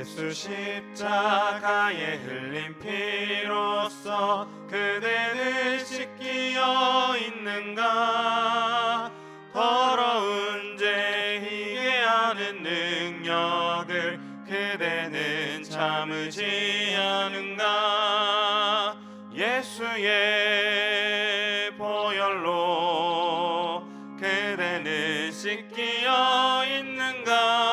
예수 십자가에 흘린 피로써 그대를 씻기어 있는가? 더러운 죄 희게 하는 능력을 그대는 참으지 않은가? 예수의 보혈로 그대는 씻기어 있는가?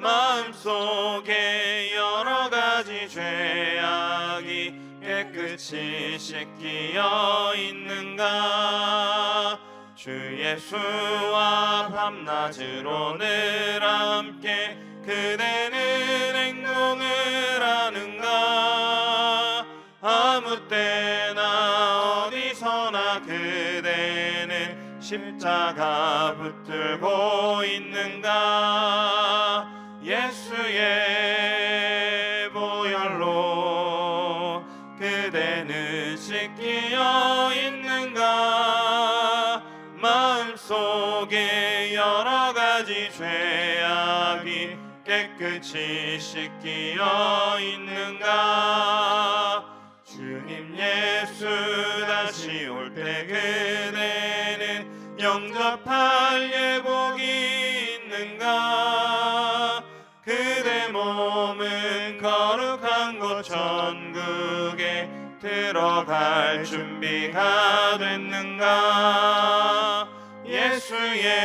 마음속에 여러 가지 죄악이 깨끗이 씻기어 있는가? 주 예수와 밤낮으로 늘 함께 그대는 행동을 하는가? 아무 때나 어디서나 그대는 십자가 붙들고 있는가? 예수의 보혈로 그대는 씻기어 있는가? 마음속에 여러 가지 죄악이 깨끗이 씻기어 있는가? 주님 예수 다시 올 때 그대는 영접할 예복이 있는가? 그대 몸은 거룩한 곳 천국에 들어갈 준비가 됐는가?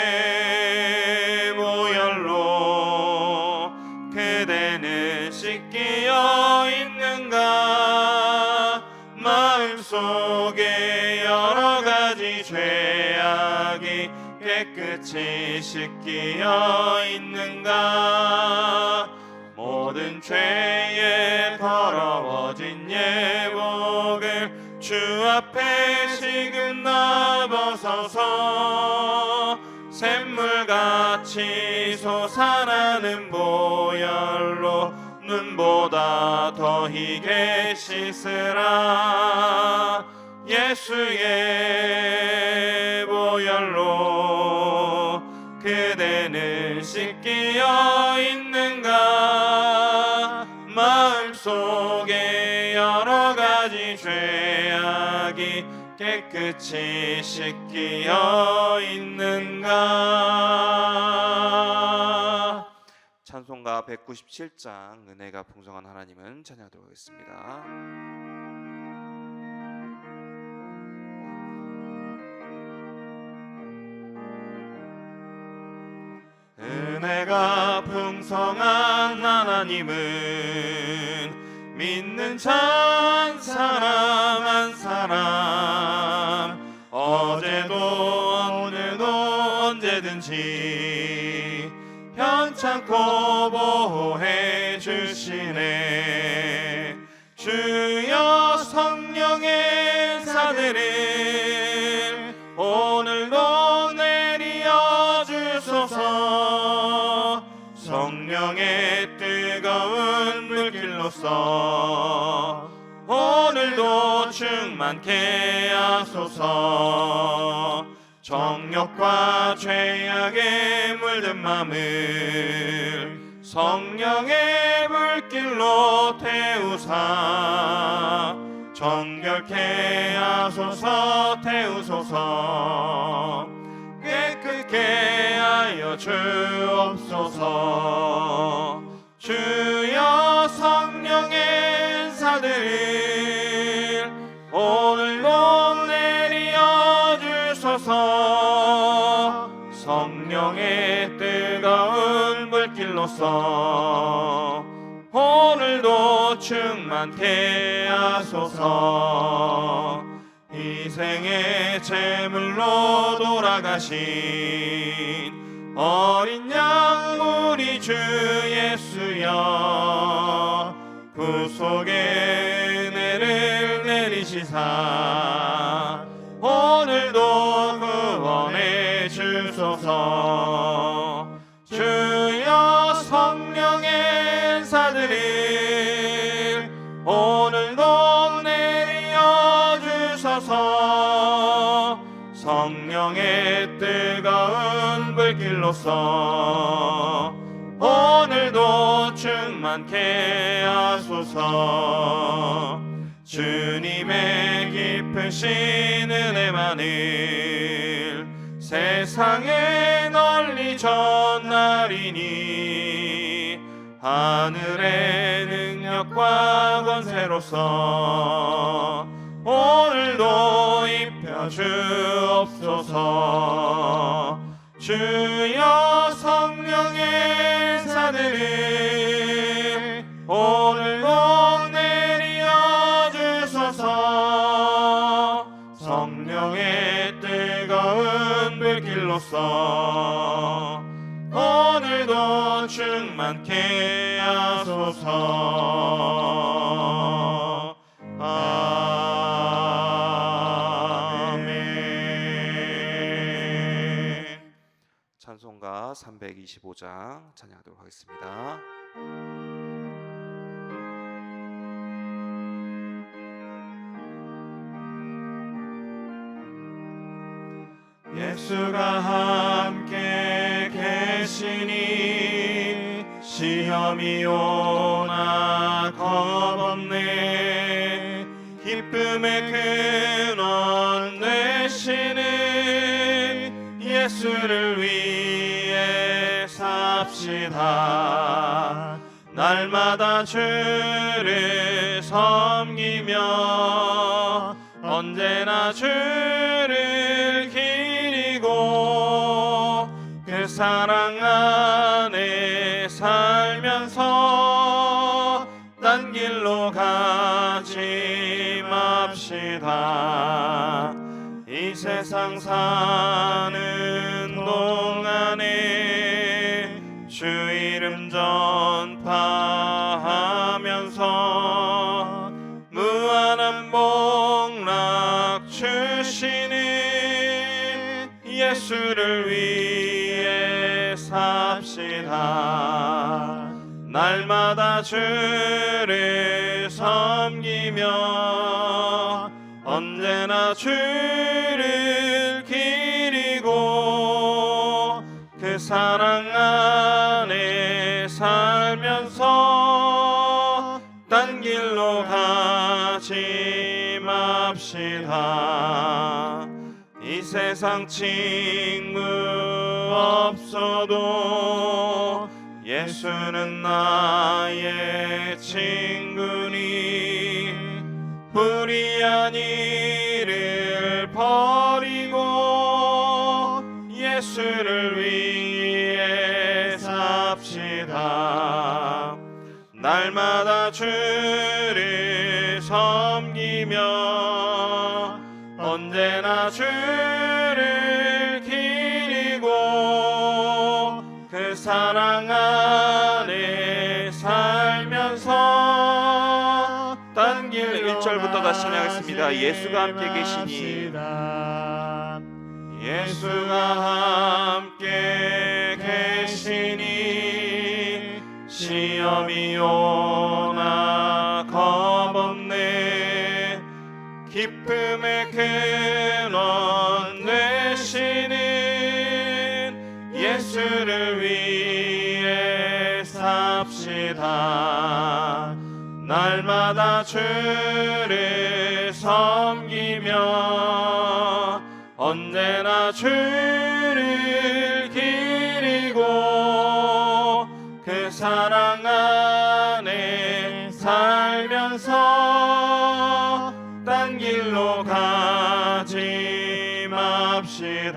예수의 보혈로 그대는 씻기어 있는가? 마음속에 여러 가지 죄악이 깨끗이 씻기어 있는가? 모든 죄에 더러워진 예복을 주 앞에 지금 나벗어서 샘물같이 솟아나는 보혈로 눈보다 더 희게 씻으라. 예수의 보혈로 그대는 씻기어 있는가? 마음속에 여러 가지 죄악이 깨끗이 씻기어 있는가? 찬송가 197장 은혜가 풍성한 하나님은 찬양하도록 하겠습니다. 은혜가 풍성한 하나님은 믿는 자 한 사람 한 사람 어제도 오늘도 언제든지 편찮고 보호해 주시네. 주여 성령의 사들을 오늘도 내리어 주소서. 성령의 뜨거운 물길로서 오늘도 충만케 하소서. 정욕과 죄악에 물든 맘을 성령의 물길로 태우사 정결케 하소서. 태우소서. 깨끗게 하여 주옵소서. 주여 성령의 사들 오늘도 내리어 주소서. 성령의 뜨거운 물길로서 오늘도 충만케 하소서. 희생의 제물로 돌아가신 어린 양 우리 주 예수여 구속의 은혜를 내리시사 오늘도 구원해 주소서. 주여 성령의 사들을 오늘도 내리어 주소서. 성령의 뜨거운 불길로서 오늘도 충만케 하소서. 주님의 깊으신 은혜만을 세상에 널리 전하리니 하늘의 능력과 권세로서 오늘도 입혀 주옵소서. 주여 성령의 사들을 오늘도 내려 주소서. 성령의 뜨거운 불길로서 오늘도 충만케 하소서. 아멘. 찬송가 325장 찬양하도록 하겠습니다. 예수가 함께 계시니 시험이 오나 겁없네. 기쁨의 근원 되시는 예수를 위해 삽시다. 날마다 주를 섬기며 언제나 주를 기리고 그 사랑 안에 살면서 딴 길로 가지 맙시다. 이 세상 사는 동안에 주 이름 전파하면서 무한한 복락 주시는 예수를 위해 삽시다. 날마다 주를 섬기며 언제나 주를 기리고 그 사랑 안에 살면서 딴 길로 가지 맙시다. 이 세상 친구 없어도 예수는 나의 친구니 불의한 일을 버리고 예수를 위해 삽시다. 날마다 주를 섬기며 언제나 주를 기리고 그 사랑 안에 살면서 딴 길 1절부터 다시 찬양하겠습니다. 예수가 함께 계시니 예수가 함께 계시니 시험이 오나 겁없네. 기쁨의 근원 되시는 예수를 위해 삽시다. 날마다 주를 섬기며 언제나 주를 기리고 그 사랑 안에 살면서 딴 길로 가지 맙시다.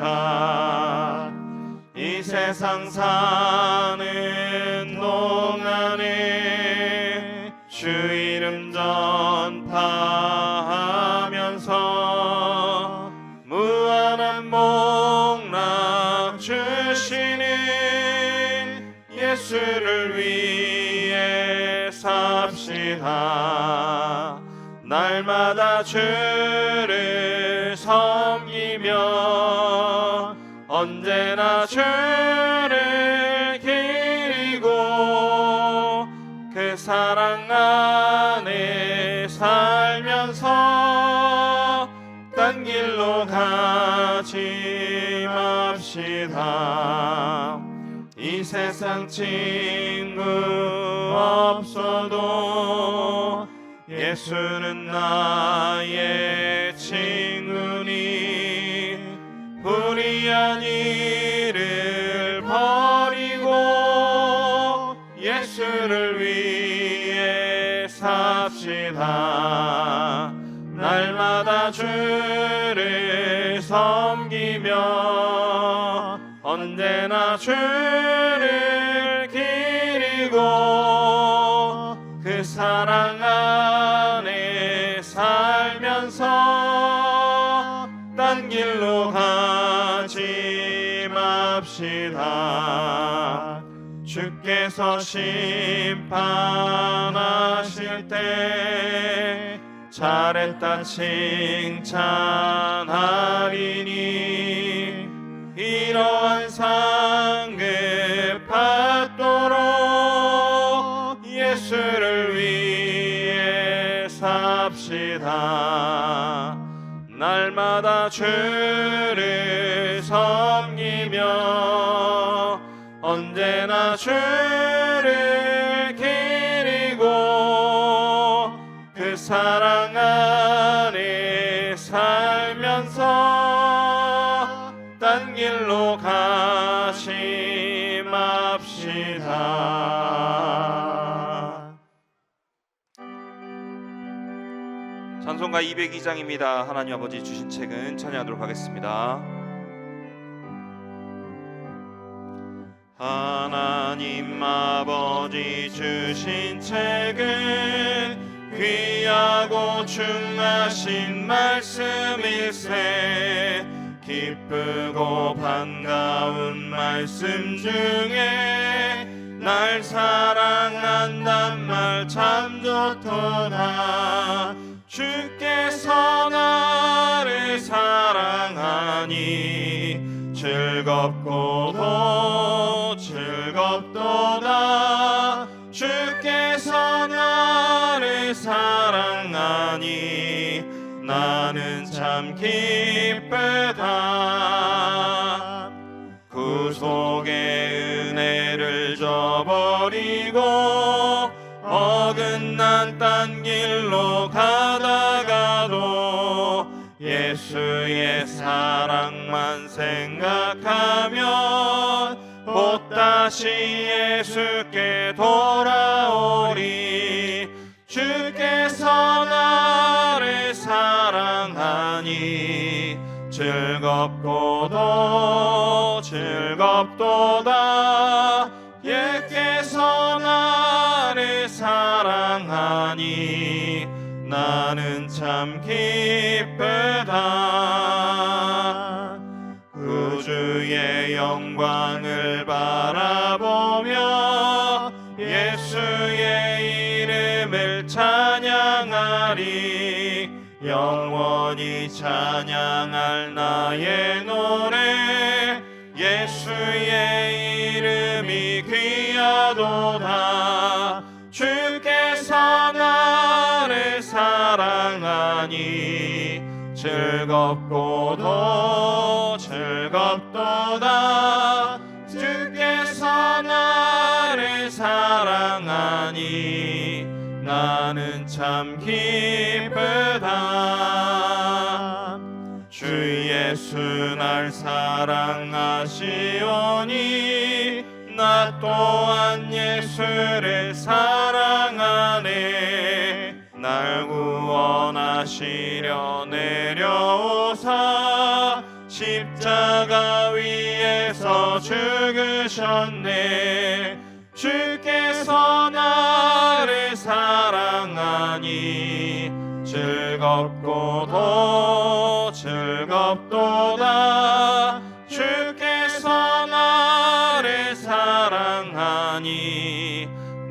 이 세상 사는 동안에 주 이름 전파하면서 무한한 복락 주시는 예수를 위해 삽시다. 날마다 주를 섬기며 언제나 주를 기리고 그 사랑 안에 살면서 딴 길로 가지 맙시다. 이 세상 친구 없어도 예수는 나의 친구니 불의한 일을 버리고 예수를 위해 삽시다. 날마다 주를 섬기며 언제나 주를 기리고 그 사랑 안에 살면서 딴 길로 가지 맙시다. 주께서 심판하실 때 잘했다 칭찬하리니 이러한 상급 받도록 예수를 위해 삽시다. 날마다 주를 섬기며 언제나 주를 기리고 그 사랑 안에 살면서 딴 길로 가지 맙시다. 찬송가 202장입니다. 하나님 아버지 주신 책은 찬양하도록 하겠습니다. 하나님 아버지 주신 책은 귀하고 중하신 말씀일세 기쁘고 반가운 말씀 중에 날 사랑한단 말 참 좋도다. 주께서 나를 사랑하니 즐겁고도 즐겁도다. 주께서 나를 사랑하니 나는 참 기쁘다. 구속의 은혜를 저버리고 어긋난 딴 길로 가다가도 예수의 사랑만 생각하면 곧다시 예수께 돌아오리. 주께서 나를 사랑하니 즐겁고도 즐겁도다. 예께서 나를 사랑하니 나는 참 기쁘다. 구주의 영광을 바라보며 예수의 이름을 찬양하리. 영원히 찬양할 나의 노래 예수의 이름이 귀하도다. 주께서 나를 사랑하니 즐겁고도 즐겁도다. 주께서 나를 사랑하니 나는 참 기쁘다. 주 예수 날 사랑하시오니 나 또한 예수를 사랑하네. 날 구원하시려 내려오사 십자가 위에서 죽으셨네. 주께서 나를 사랑하니 즐겁고도 즐겁도다. 주께서 나를 사랑하니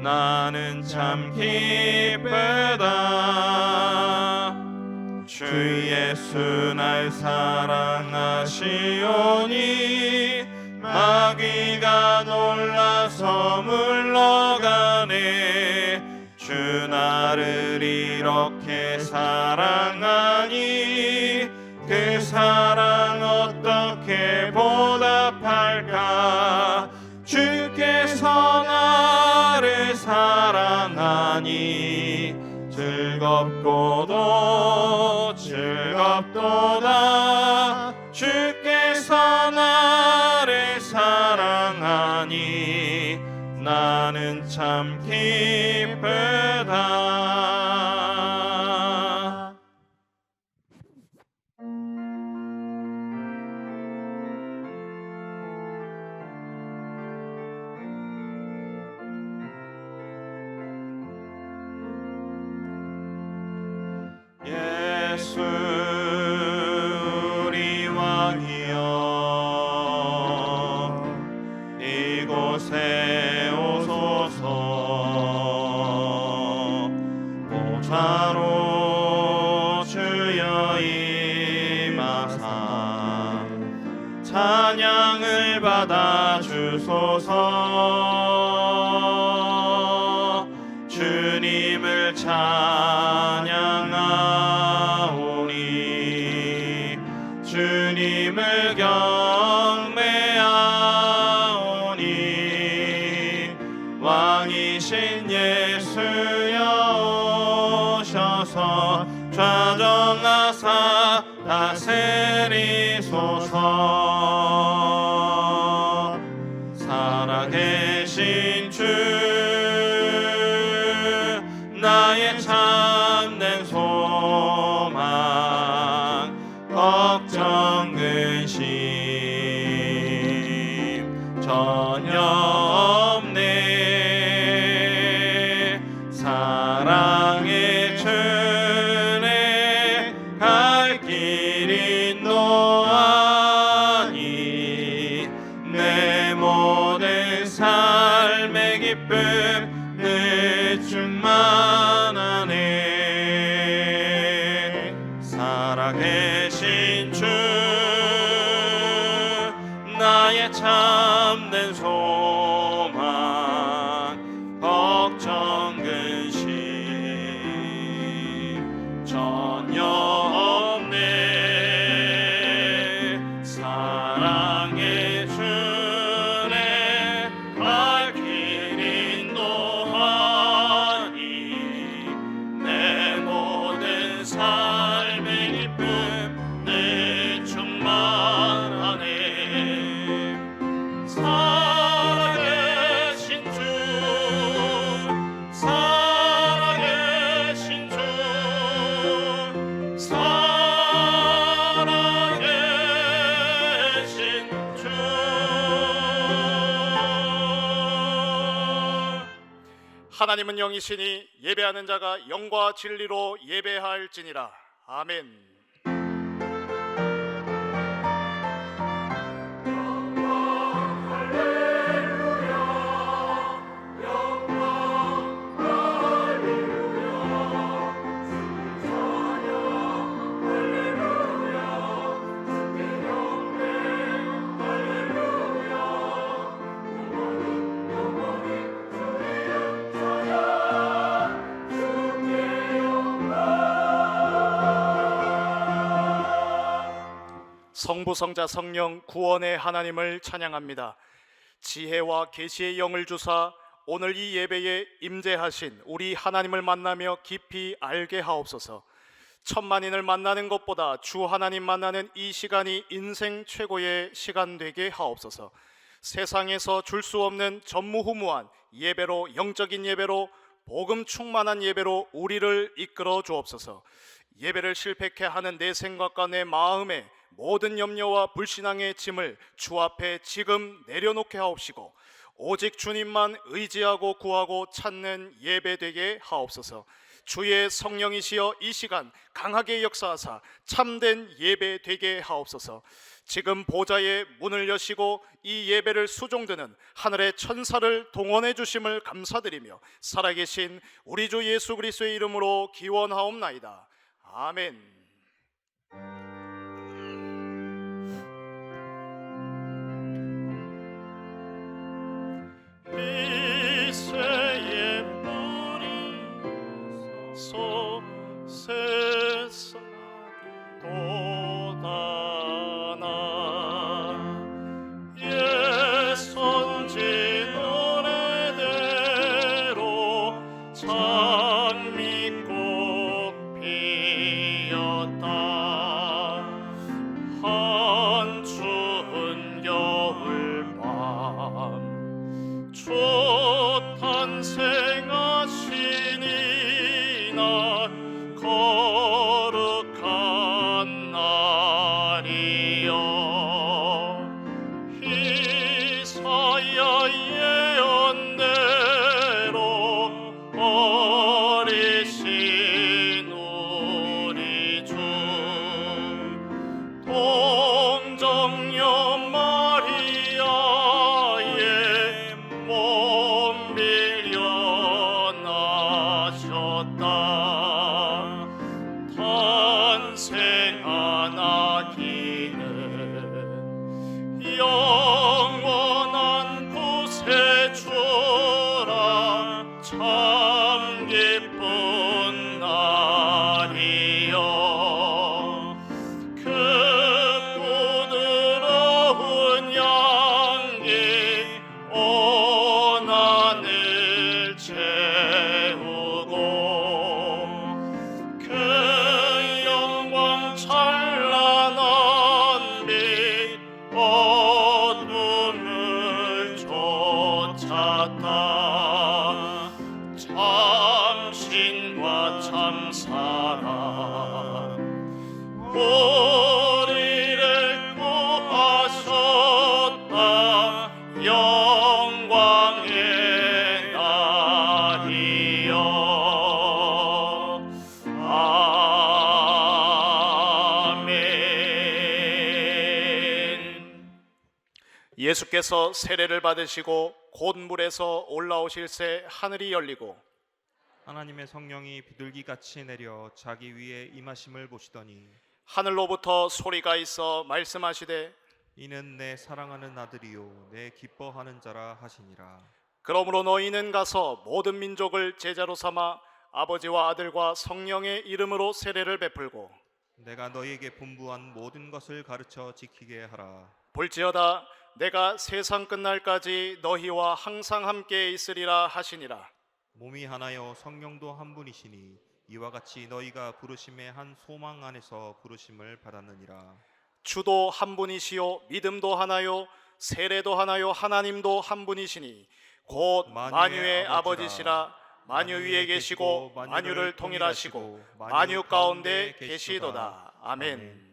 나는 참 기쁘다. 주 예수 날 사랑하시오니 마귀가 놀라서 물러가네. 주 나를 이렇게 사랑하니 그 사랑 어떻게 보답할까. 주 주께서 나를 사랑하니 즐겁고도 즐겁도다. 주께서 나를 사랑하니 나는 참 기쁘다. 예수 우리 왕이여, 이곳에 오소서. 보좌로 주여 임하사 찬양을 받아 주소서. 주님을 찬양하오니 주님을 경배하오니 왕이신 예수여 오셔서 좌정하사 다스리소서. 살아계신 주 나의 참된 소망, 걱정 근심 전혀 없네. 사랑의 주내 갈 길 인도하니 내 모든 삶의 기쁨 늘 충만하네. 살아계신 주 나의 참된 소망, 걱정 근심 전혀 없네. 사랑의 주내 갈 길 인도하니 내 모든 삶의 기쁨 늘 충만하네. 살아계신 주, 살아계신 주, 살아계신 주. 하나님은 영이시니 예배하는 자가 영과 진리로 예배할지니라. 아멘. 성부, 성자, 성령, 구원의 하나님을 찬양합니다. 지혜와 계시의 영을 주사 오늘 이 예배에 임재하신 우리 하나님을 만나며 깊이 알게 하옵소서. 천만인을 만나는 것보다 주 하나님 만나는 이 시간이 인생 최고의 시간 되게 하옵소서. 세상에서 줄 수 없는 전무후무한 예배로, 영적인 예배로, 복음 충만한 예배로 우리를 이끌어 주옵소서. 예배를 실패케 하는 내 생각과 내 마음에 모든 염려와 불신앙의 짐을 주 앞에 지금 내려놓게 하옵시고 오직 주님만 의지하고 구하고 찾는 예배 되게 하옵소서. 주의 성령이시여 이 시간 강하게 역사하사 참된 예배 되게 하옵소서. 지금 보좌의 문을 여시고 이 예배를 수종드는 하늘의 천사를 동원해 주심을 감사드리며 살아계신 우리 주 예수 그리스도의 이름으로 기원하옵나이다. 아멘. 미세의 뿌리 소세사 돋아나 예선지 노래 한 추운 겨울밤 주 탄생하시니 날 거룩한 날이여 이사야 예언대로 어리신 우리 주 동정녀 마리아의 몸 빌려 나셨다 탄생한 아기는 영원한 구세주라 참 기쁜 날이여 그 부드러운 향기 온 하늘 채우고 그 영광 찬란한 빛 어둠을 쫓았다 참신과 참사랑 우리를 구하셨다 영광의 날이여 아멘. 예수께서 세례를 받으시고 곧 물에서 올라오실새 하늘이 열리고 하나님의 성령이 비둘기같이 내려 자기 위에 임하심을 보시더니 하늘로부터 소리가 있어 말씀하시되 이는 내 사랑하는 아들이요 내 기뻐하는 자라 하시니라. 그러므로 너희는 가서 모든 민족을 제자로 삼아 아버지와 아들과 성령의 이름으로 세례를 베풀고 내가 너희에게 분부한 모든 것을 가르쳐 지키게 하라. 볼지어다 내가 세상 끝날까지 너희와 항상 함께 있으리라 하시니라. 몸이 하나요 성령도 한 분이시니 이와 같이 너희가 부르심의 한 소망 안에서 부르심을 받았느니라. 주도 한 분이시요 믿음도 하나요 세례도 하나요 하나님도 한 분이시니 곧 만유의 아버지시라. 만유 위에 계시고 만유를 통일하시고 만유 가운데 계시도다. 아멘.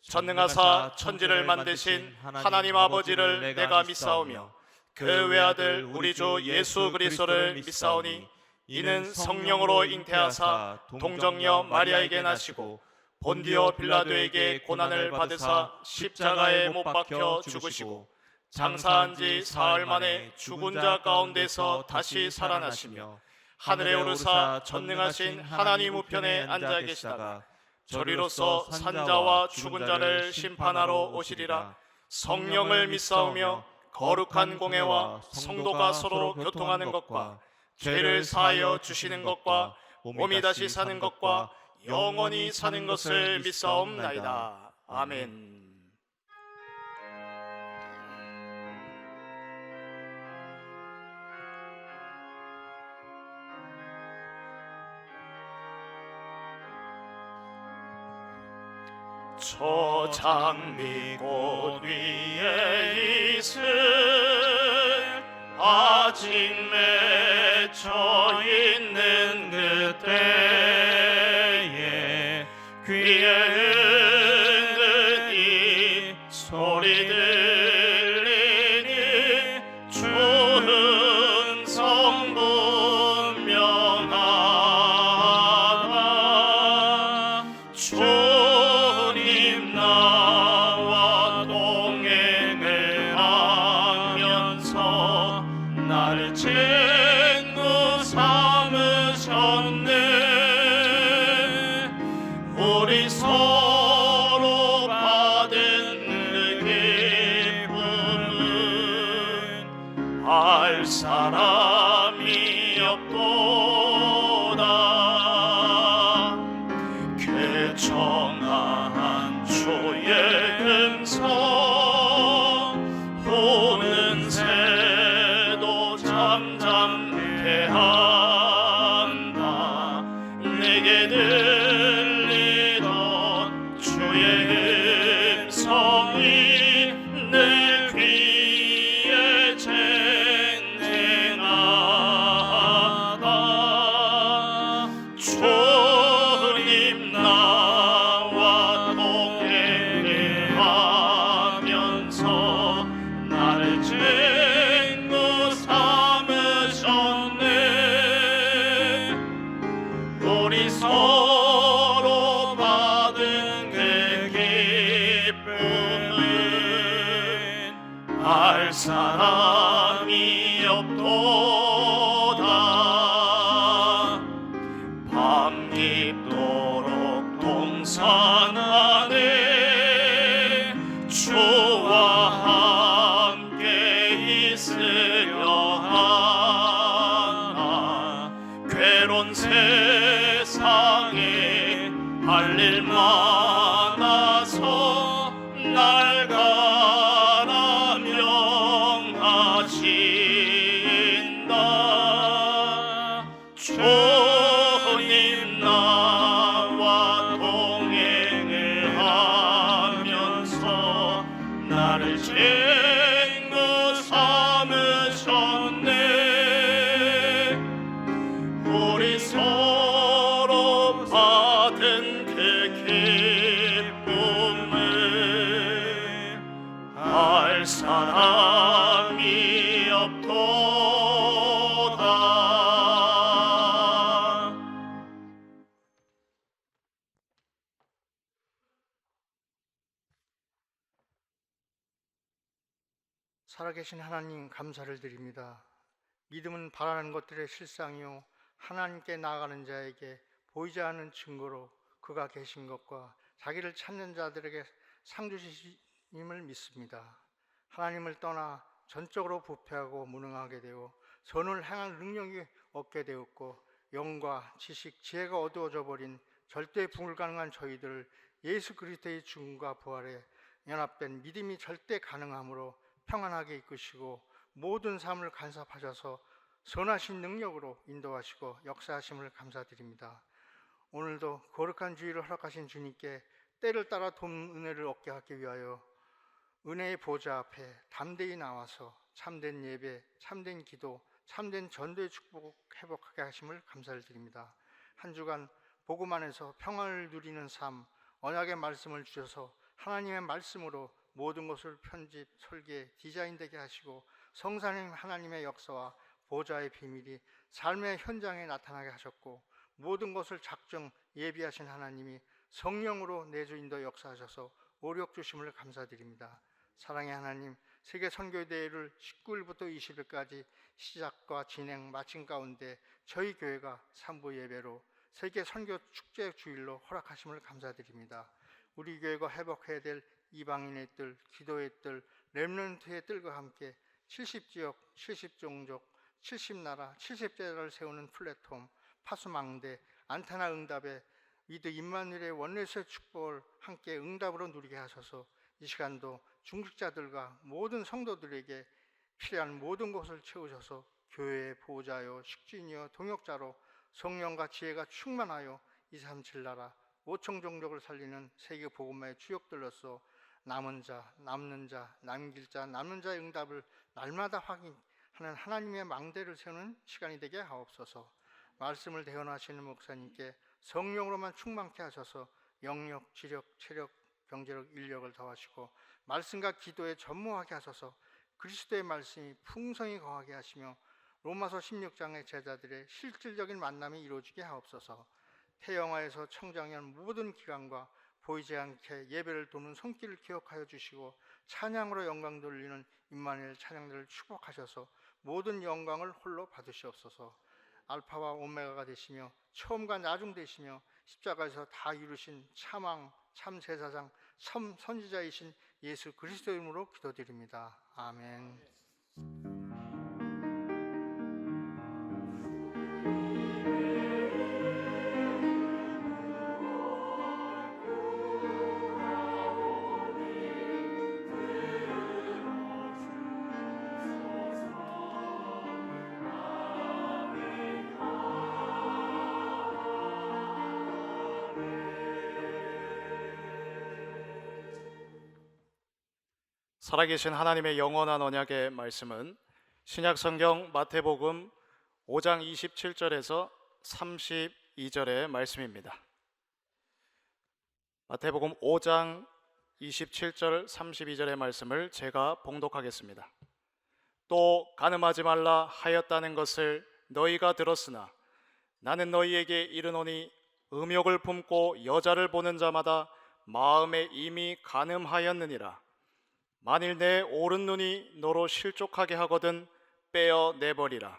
전능하사 천지를 만드신 하나님 아버지를 내가 믿사오며 그 외아들 우리 주 예수 그리스도를 믿사오니 이는 성령으로 잉태하사 동정녀 마리아에게 나시고 본디오 빌라도에게 고난을 받으사 십자가에 못 박혀 죽으시고 장사한 지 사흘 만에 죽은 자 가운데서 다시 살아나시며 하늘에 오르사 전능하신 하나님 우편에 앉아 계시다가 저리로서 산자와 죽은 자를 심판하러 오시리라. 성령을 믿사오며 거룩한 공회와 성도가 서로 교통하는 것과 죄를 사하여 주시는 것과 몸이 다시 사는 것과 영원히 사는 것을 믿사옵나이다. 아멘. 저 장미꽃 위에 있을 아직 맺혀 있는 그때에 귀에 듣는 이 소리 들리니 주 음성 분명하다. 주님 나와 동행을 하면서 나를 친구 삼으셨네. 우리 서로 할 사람이 없도다. 밤 깊도록 동산 안에 주와 함께 있으려 하나. 괴로운 세상에 할 일 많아서 날 가라 명하신다. 주님 나와 동행을 하면서 나를 친구 삼으셨네. 우리 서로 받은 그 기쁨을 알 사람이 없도다. 살아계신 하나님 감사를 드립니다. 믿음은 바라는 것들의 실상이요 하나님께 나아가는 자에게 보이지 않는 증거로 그가 계신 것과 자기를 찾는 자들에게 상 주심을 믿습니다. 하나님을 떠나 전적으로 부패하고 무능하게 되어 선을 행할 능력이 없게 되었고 영과 지식, 지혜가 어두워져 버린 절대 불가능한 저희들을 예수 그리스도의 죽음과 부활에 연합된 믿음이 절대 가능함으로 평안하게 이끄시고 모든 삶을 간섭하셔서 선하신 능력으로 인도하시고 역사하심을 감사드립니다. 오늘도 거룩한 주일을 허락하신 주님께 때를 따라 돕는 은혜를 얻게 하기 위하여 은혜의 보좌 앞에 담대히 나와서 참된 예배, 참된 기도, 참된 전도의 축복 회복하게 하심을 감사를 드립니다. 한 주간 복음 안에서 평안을 누리는 삶, 언약의 말씀을 주셔서 하나님의 말씀으로 모든 것을 편집, 설계, 디자인되게 하시고 성사님 하나님의 역사와 보좌의 비밀이 삶의 현장에 나타나게 하셨고 모든 것을 작정 예비하신 하나님이 성령으로 내주 인도 역사하셔서 오력 주심을 감사드립니다. 사랑의 하나님, 세계 선교대회를 19일부터 20일까지 시작과 진행 마친 가운데 저희 교회가 3부 예배로 세계 선교 축제 주일로 허락하심을 감사드립니다. 우리 교회가 회복해야 될 이방인의 뜰, 기도의 뜰, 렘넌트의 뜰과 함께 70지역, 70종족, 70나라, 70제자를 세우는 플랫폼, 파수망대, 안테나 응답의 위드 임마누엘의 원내스의 축복을 함께 응답으로 누리게 하셔서 이 시간도 중직자들과 모든 성도들에게 필요한 모든 것을 채우셔서 교회의 보호자요, 식진이요, 동역자로 성령과 지혜가 충만하여 237나라 5천 종족을 살리는 세계 복음화의 주역들로서 남은 자, 남는 자, 남길 자, 남는 자의 응답을 날마다 확인하는 하나님의 망대를 세우는 시간이 되게 하옵소서. 말씀을 대언하시는 목사님께 성령으로만 충만케 하셔서 영력, 지력, 체력, 경제력, 인력을 더하시고 말씀과 기도에 전무하게 하셔서 그리스도의 말씀이 풍성히 거하게 하시며 로마서 16장의 제자들의 실질적인 만남이 이루어지게 하옵소서. 태영아에서 청장년 모든 기관과 보이지 않게 예배를 도는 손길을 기억하여 주시고 찬양으로 영광 돌리는 임마누엘 찬양들을 축복하셔서 모든 영광을 홀로 받으시옵소서. 알파와 오메가가 되시며 처음과 나중 되시며 십자가에서 다 이루신 참왕, 참제사장, 참 선지자이신 예수 그리스도 이름으로 기도드립니다. 아멘. 살아계신 하나님의 영원한 언약의 말씀은 신약성경 마태복음 5장 27절에서 32절의 말씀입니다. 마태복음 5장 27절 32절의 말씀을 제가 봉독하겠습니다. 또 간음하지 말라 하였다는 것을 너희가 들었으나 나는 너희에게 이르노니 음욕을 품고 여자를 보는 자마다 마음에 이미 간음하였느니라. 만일 내 오른 눈이 너로 실족하게 하거든 빼어 내버리라.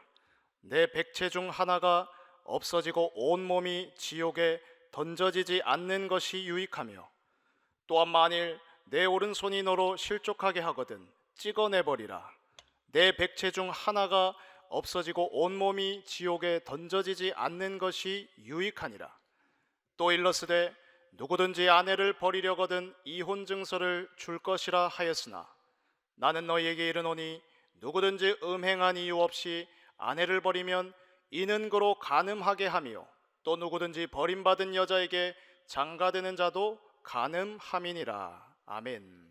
내 백체 중 하나가 없어지고 온 몸이 지옥에 던져지지 않는 것이 유익하며, 또한 만일 내 오른손이 너로 실족하게 하거든 찍어내버리라. 내 백체 중 하나가 없어지고 온 몸이 지옥에 던져지지 않는 것이 유익하니라. 또 일러스되 누구든지 아내를 버리려거든 이혼 증서를 줄 것이라 하였으나 나는 너희에게 이르노니 누구든지 음행한 이유 없이 아내를 버리면 이는 그로 간음하게 하며, 또 누구든지 버림받은 여자에게 장가드는 자도 간음함이니라. 아멘.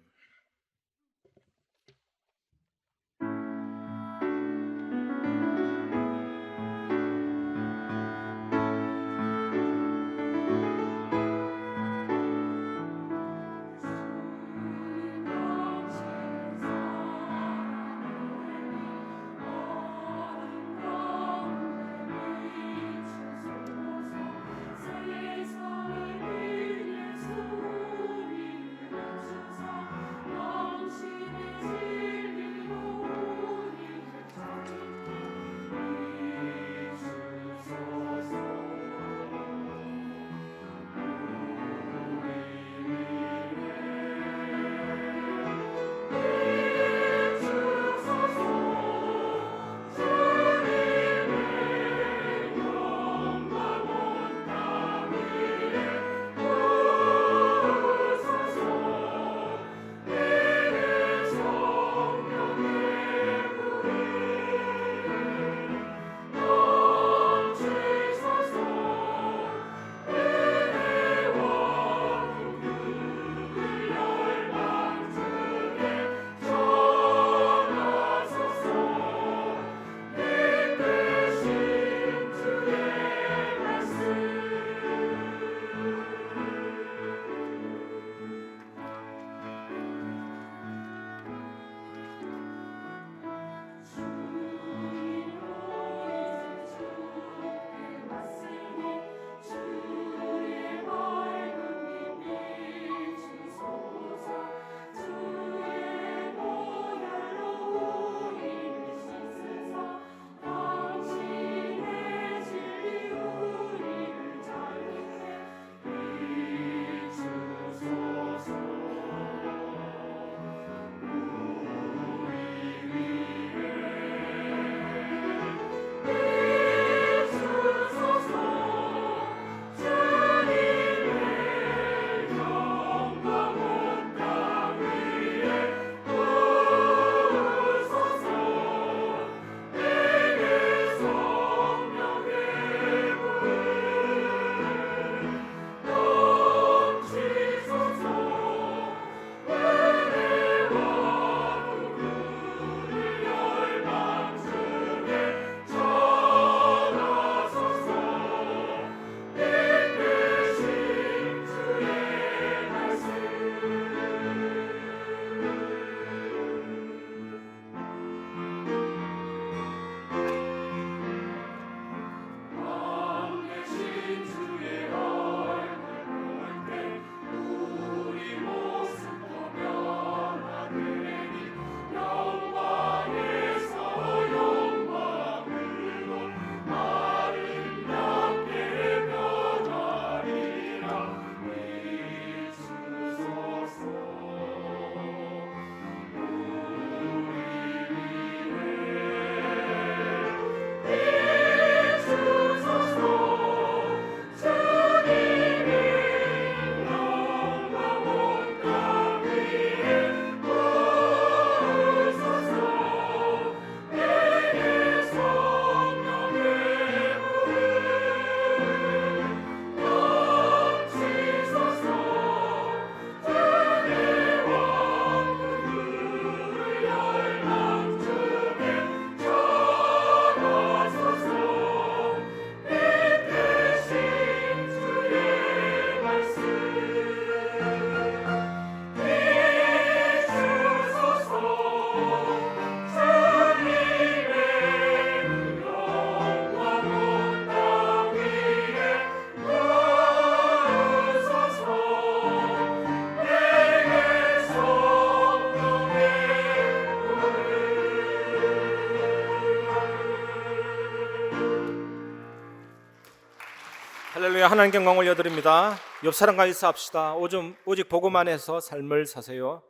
하나님께 영광 올려드립니다. 옆 사람과 인사합시다. 오직 복음만 해서 삶을 사세요.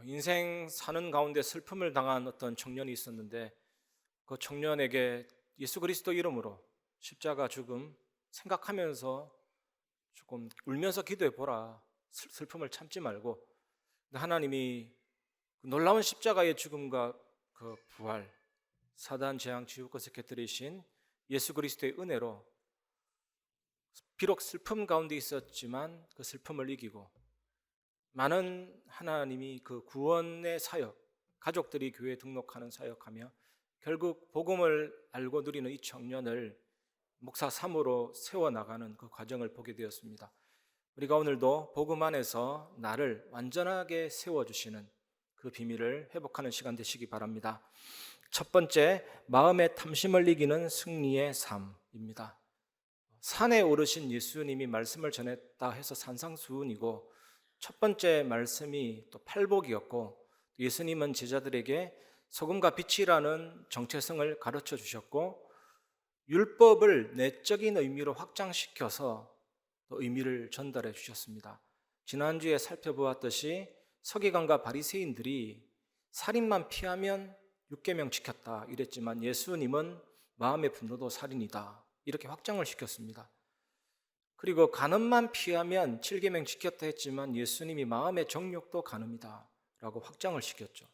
인생 사는 가운데 슬픔을 당한 어떤 청년이 있었는데 그 청년에게 예수 그리스도 이름으로 십자가 죽음 생각하면서 조금 울면서 기도해 보라. 슬픔을 참지 말고. 하나님이 놀라운 십자가의 죽음과 그 부활, 사단 재앙 지옥것을 깨뜨리신 예수 그리스도의 은혜로 비록 슬픔 가운데 있었지만 그 슬픔을 이기고 많은 하나님이 그 구원의 사역, 가족들이 교회에 등록하는 사역하며 결국 복음을 알고 누리는 이 청년을 목사 3으로 세워나가는 그 과정을 보게 되었습니다. 우리가 오늘도 복음 안에서 나를 완전하게 세워주시는 그 비밀을 회복하는 시간 되시기 바랍니다. 첫 번째, 마음의 탐심을 이기는 승리의 삶입니다. 산에 오르신 예수님이 말씀을 전했다 해서 산상수훈이고, 첫 번째 말씀이 또 팔복이었고, 예수님은 제자들에게 소금과 빛이라는 정체성을 가르쳐 주셨고, 율법을 내적인 의미로 확장시켜서 또 의미를 전달해 주셨습니다. 지난주에 살펴보았듯이 서기관과 바리새인들이 살인만 피하면 6계명 지켰다 이랬지만 예수님은 마음의 분노도 살인이다 이렇게 확장을 시켰습니다. 그리고 간음만 피하면 7계명 지켰다 했지만 예수님이 마음의 정욕도 간음이다 라고 확장을 시켰죠.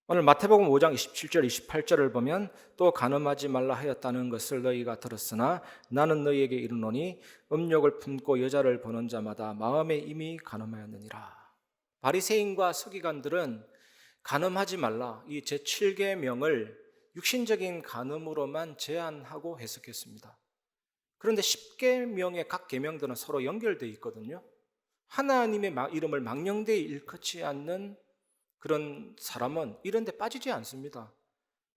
오늘 마태복음 5장 27절 28절을 보면 또 간음하지 말라 하였다는 것을 너희가 들었으나 나는 너희에게 이르노니 음욕을 품고 여자를 보는 자마다 마음에 이미 간음하였느니라. 바리새인과 서기관들은 간음하지 말라 이 제7계명을 육신적인 간음으로만 제한하고 해석했습니다. 그런데 10계명의 각 계명들은 서로 연결되어 있거든요. 하나님의 이름을 망령되이 일컫지 않는 그런 사람은 이런 데 빠지지 않습니다.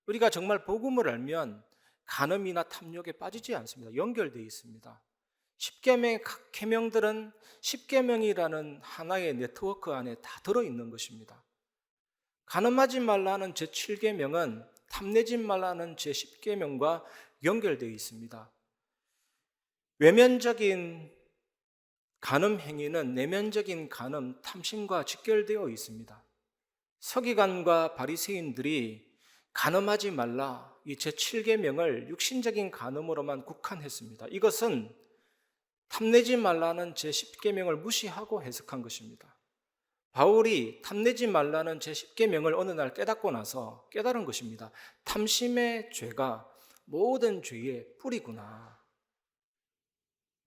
우리가 정말 복음을 알면 간음이나 탐욕에 빠지지 않습니다. 연결되어 있습니다. 10계명의 각 계명들은 10계명이라는 하나의 네트워크 안에 다 들어있는 것입니다. 간음하지 말라는 제7계명은 탐내지 말라는 제10계명과 연결되어 있습니다. 외면적인 간음 행위는 내면적인 간음, 탐심과 직결되어 있습니다. 서기관과 바리새인들이 간음하지 말라 이 제7계명을 육신적인 간음으로만 국한했습니다. 이것은 탐내지 말라는 제10계명을 무시하고 해석한 것입니다. 바울이 탐내지 말라는 제10계명을 어느 날 깨닫고 나서 깨달은 것입니다. 탐심의 죄가 모든 죄의 뿌리구나.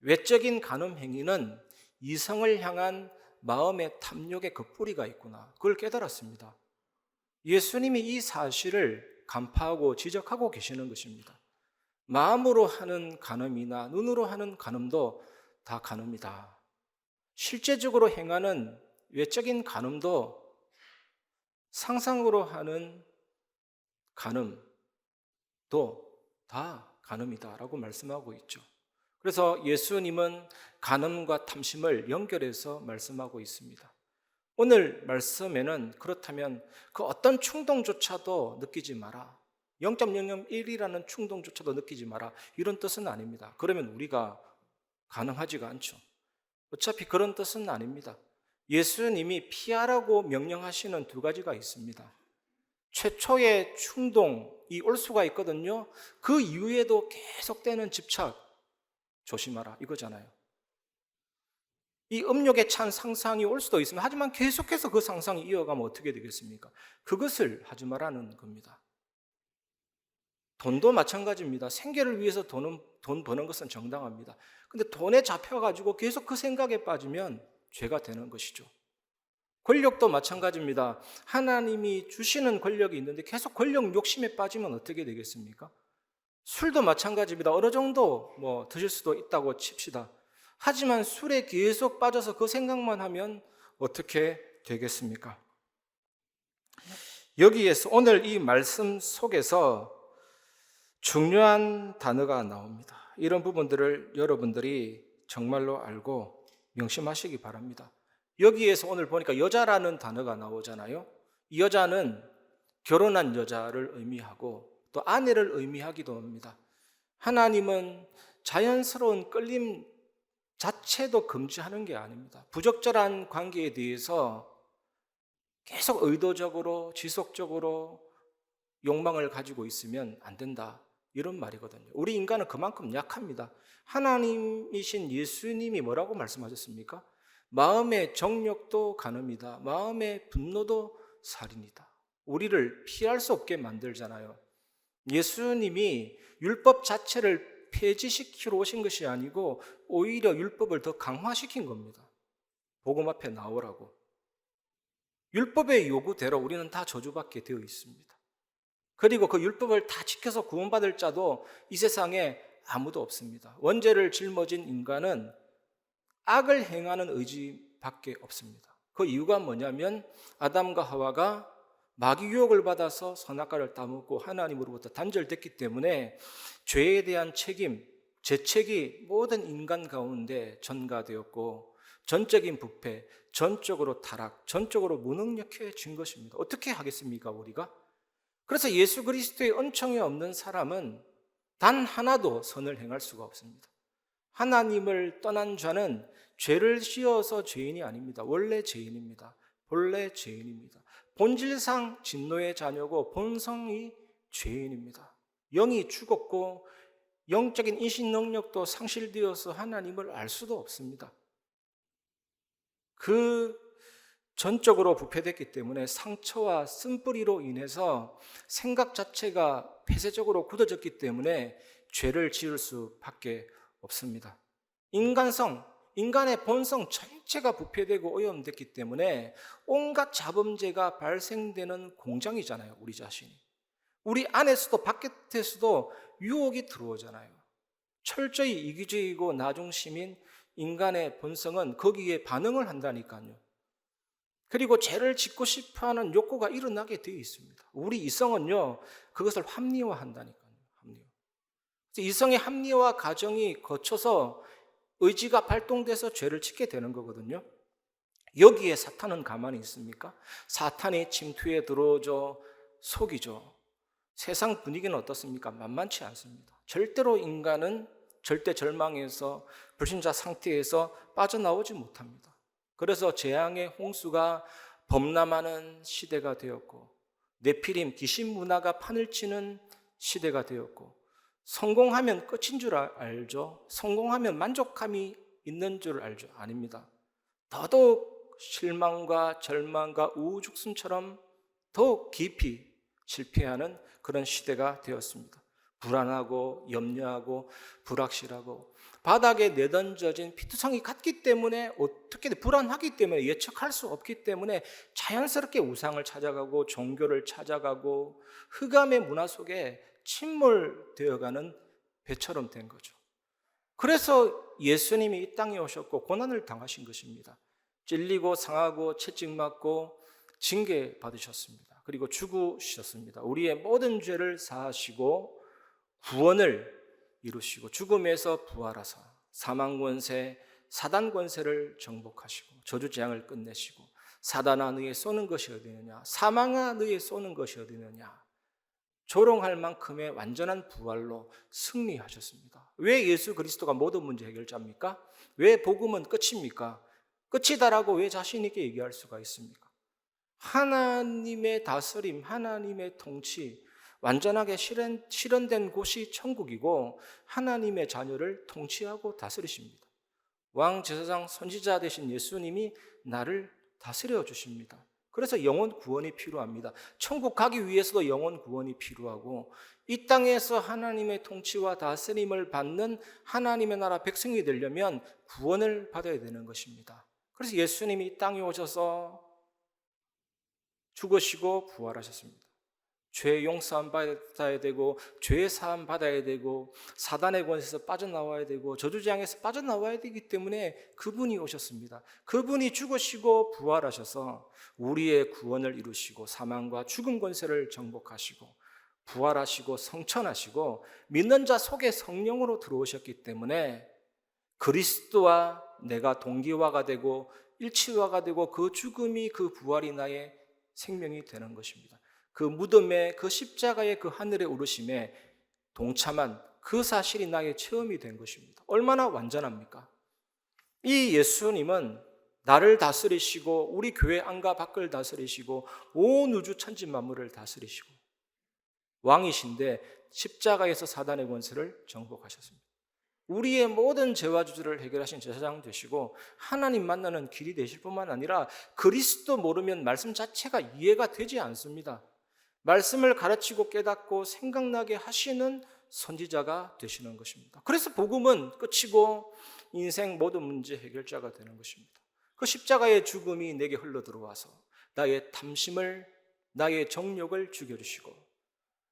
외적인 간음 행위는 이성을 향한 마음의 탐욕의 그 뿌리가 있구나. 그걸 깨달았습니다. 예수님이 이 사실을 간파하고 지적하고 계시는 것입니다. 마음으로 하는 간음이나 눈으로 하는 간음도 다 간음이다. 실제적으로 행하는 외적인 간음도 상상으로 하는 간음도 다 간음이다라고 말씀하고 있죠. 그래서 예수님은 간음과 탐심을 연결해서 말씀하고 있습니다. 오늘 말씀에는 그렇다면 그 어떤 충동조차도 느끼지 마라. 0.001이라는 충동조차도 느끼지 마라. 이런 뜻은 아닙니다. 그러면 우리가 가능하지가 않죠. 어차피 그런 뜻은 아닙니다. 예수님이 피하라고 명령하시는 두 가지가 있습니다. 최초의 충동이 올 수가 있거든요. 그 이후에도 계속되는 집착 조심하라 이거잖아요. 이 음욕에 찬 상상이 올 수도 있습니다. 하지만 계속해서 그 상상이 이어가면 어떻게 되겠습니까? 그것을 하지 말라는 겁니다. 돈도 마찬가지입니다. 생계를 위해서 돈 버는 것은 정당합니다. 근데 돈에 잡혀가지고 계속 그 생각에 빠지면 죄가 되는 것이죠. 권력도 마찬가지입니다. 하나님이 주시는 권력이 있는데 계속 권력 욕심에 빠지면 어떻게 되겠습니까? 술도 마찬가지입니다. 어느 정도 드실 수도 있다고 칩시다. 하지만 술에 계속 빠져서 그 생각만 하면 어떻게 되겠습니까? 여기에서 오늘 이 말씀 속에서 중요한 단어가 나옵니다. 이런 부분들을 여러분들이 정말로 알고 명심하시기 바랍니다. 여기에서 오늘 보니까 여자라는 단어가 나오잖아요. 이 여자는 결혼한 여자를 의미하고 또 아내를 의미하기도 합니다. 하나님은 자연스러운 끌림 자체도 금지하는 게 아닙니다. 부적절한 관계에 대해서 계속 의도적으로 지속적으로 욕망을 가지고 있으면 안 된다, 이런 말이거든요. 우리 인간은 그만큼 약합니다. 하나님이신 예수님이 뭐라고 말씀하셨습니까? 마음의 정욕도 간음이다, 마음의 분노도 살인이다. 우리를 피할 수 없게 만들잖아요. 예수님이 율법 자체를 폐지시키러 오신 것이 아니고 오히려 율법을 더 강화시킨 겁니다. 복음 앞에 나오라고. 율법의 요구대로 우리는 다 저주받게 되어 있습니다. 그리고 그 율법을 다 지켜서 구원받을 자도 이 세상에 아무도 없습니다. 원죄를 짊어진 인간은 악을 행하는 의지밖에 없습니다. 그 이유가 뭐냐면 아담과 하와가 마귀 유혹을 받아서 선악과를 따먹고 하나님으로부터 단절됐기 때문에 죄에 대한 책임, 죄책이 모든 인간 가운데 전가되었고 전적인 부패, 전적으로 타락, 전적으로 무능력해진 것입니다. 어떻게 하겠습니까, 우리가? 그래서 예수 그리스도의 은총이 없는 사람은 단 하나도 선을 행할 수가 없습니다. 하나님을 떠난 자는 죄를 지어서 죄인이 아닙니다. 원래 죄인입니다. 본래 죄인입니다. 본질상 진노의 자녀고 본성이 죄인입니다. 영이 죽었고 영적인 인식 능력도 상실되어서 하나님을 알 수도 없습니다. 그 전적으로 부패됐기 때문에 상처와 쓴뿌리로 인해서 생각 자체가 폐쇄적으로 굳어졌기 때문에 죄를 지을 수밖에 없습니다. 인간의 본성 전체가 부패되고 오염됐기 때문에 온갖 자범죄가 발생되는 공장이잖아요, 우리 자신이. 우리 안에서도 바깥에서도 유혹이 들어오잖아요. 철저히 이기주의이고 나중심인 인간의 본성은 거기에 반응을 한다니까요. 그리고 죄를 짓고 싶어하는 욕구가 일어나게 되어 있습니다. 우리 이성은요, 그것을 합리화한다니까요. 이성의 합리화 과정이 거쳐서 의지가 발동돼서 죄를 짓게 되는 거거든요. 여기에 사탄은 가만히 있습니까? 사탄이 침투에 들어오죠, 속이죠. 세상 분위기는 어떻습니까? 만만치 않습니다. 절대로 인간은 절대 절망에서 불신자 상태에서 빠져나오지 못합니다. 그래서 재앙의 홍수가 범람하는 시대가 되었고 네피림 귀신 문화가 판을 치는 시대가 되었고 성공하면 끝인 줄 알죠. 성공하면 만족감이 있는 줄 알죠. 아닙니다. 더더욱 실망과 절망과 우후죽순처럼 더욱 깊이 실패하는 그런 시대가 되었습니다. 불안하고 염려하고 불확실하고 바닥에 내던져진 피투성이 같기 때문에 어떻게든 불안하기 때문에 예측할 수 없기 때문에 자연스럽게 우상을 찾아가고 종교를 찾아가고 흑암의 문화 속에 침몰되어가는 배처럼 된 거죠. 그래서 예수님이 이 땅에 오셨고 고난을 당하신 것입니다. 찔리고 상하고 채찍맞고 징계 받으셨습니다. 그리고 죽으셨습니다. 우리의 모든 죄를 사하시고 구원을 이루시고 죽음에서 부활하사 사망 권세, 사단 권세를 정복하시고 저주 재앙을 끝내시고 사단아 너희에 쏘는 것이 어디 있느냐, 사망아 너희에 쏘는 것이 어디 있느냐, 조롱할 만큼의 완전한 부활로 승리하셨습니다. 왜 예수 그리스도가 모든 문제 해결자입니까? 왜 복음은 끝입니까? 끝이다라고 왜 자신 있게 얘기할 수가 있습니까? 하나님의 다스림, 하나님의 통치, 완전하게 실현된 곳이 천국이고 하나님의 자녀를 통치하고 다스리십니다. 왕, 제사장, 선지자 되신 예수님이 나를 다스려 주십니다. 그래서 영혼 구원이 필요합니다. 천국 가기 위해서도 영혼 구원이 필요하고 이 땅에서 하나님의 통치와 다스림을 받는 하나님의 나라 백성이 되려면 구원을 받아야 되는 것입니다. 그래서 예수님이 이 땅에 오셔서 죽으시고 부활하셨습니다. 죄 용서함 받아야 되고 죄 사함 받아야 되고 사단의 권세에서 빠져나와야 되고 저주재앙에서 빠져나와야 되기 때문에 그분이 오셨습니다. 그분이 죽으시고 부활하셔서 우리의 구원을 이루시고 사망과 죽음 권세를 정복하시고 부활하시고 성천하시고 믿는 자 속에 성령으로 들어오셨기 때문에 그리스도와 내가 동기화가 되고 일치화가 되고 그 죽음이 그 부활이 나의 생명이 되는 것입니다. 그 무덤의 그 십자가의 그 하늘의 오르심에 동참한 그 사실이 나의 체험이 된 것입니다. 얼마나 완전합니까? 이 예수님은 나를 다스리시고 우리 교회 안과 밖을 다스리시고 온 우주 천지 만물을 다스리시고 왕이신데 십자가에서 사단의 권세를 정복하셨습니다. 우리의 모든 죄와 주주를 해결하신 제사장 되시고 하나님 만나는 길이 되실 뿐만 아니라 그리스도 모르면 말씀 자체가 이해가 되지 않습니다. 말씀을 가르치고 깨닫고 생각나게 하시는 선지자가 되시는 것입니다. 그래서 복음은 끝이고 인생 모든 문제 해결자가 되는 것입니다. 그 십자가의 죽음이 내게 흘러 들어와서 나의 탐심을, 나의 정욕을 죽여주시고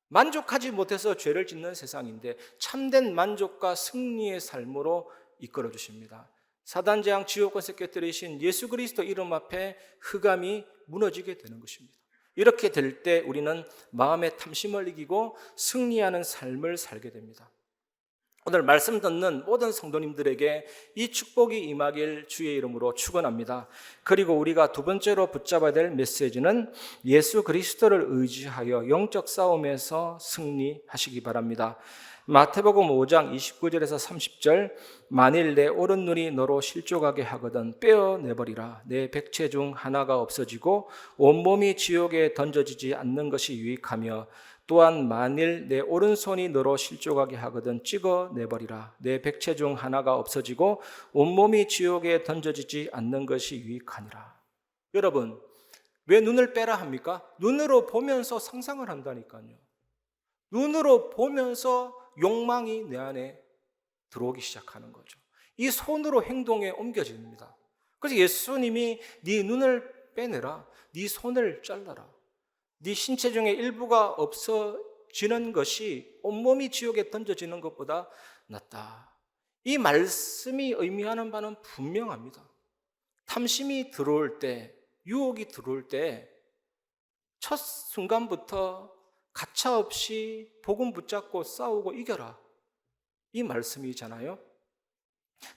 만족하지 못해서 죄를 짓는 세상인데 참된 만족과 승리의 삶으로 이끌어 주십니다. 사단 재앙 지옥 권세 깨뜨리신 예수 그리스도 이름 앞에 흑암이 무너지게 되는 것입니다. 이렇게 될 때 우리는 마음의 탐심을 이기고 승리하는 삶을 살게 됩니다. 오늘 말씀 듣는 모든 성도님들에게 이 축복이 임하길 주의 이름으로 축원합니다. 그리고 우리가 두 번째로 붙잡아야 될 메시지는 예수 그리스도를 의지하여 영적 싸움에서 승리하시기 바랍니다. 마태복음 5장 29절에서 30절 만일 내 오른 눈이 너로 실족하게 하거든 빼어내버리라. 내 백체 중 하나가 없어지고 온몸이 지옥에 던져지지 않는 것이 유익하며 또한 만일 내 오른손이 너로 실족하게 하거든 찍어내버리라. 내 백체 중 하나가 없어지고 온몸이 지옥에 던져지지 않는 것이 유익하니라. 여러분, 왜 눈을 빼라 합니까? 눈으로 보면서 상상을 한다니까요. 눈으로 보면서 욕망이 내 안에 들어오기 시작하는 거죠. 이 손으로 행동에 옮겨집니다. 그래서 예수님이 네 눈을 빼내라, 네 손을 잘라라. 네 신체 중에 일부가 없어지는 것이 온몸이 지옥에 던져지는 것보다 낫다. 이 말씀이 의미하는 바는 분명합니다. 탐심이 들어올 때, 유혹이 들어올 때 첫 순간부터 가차없이 복음 붙잡고 싸우고 이겨라. 이 말씀이잖아요.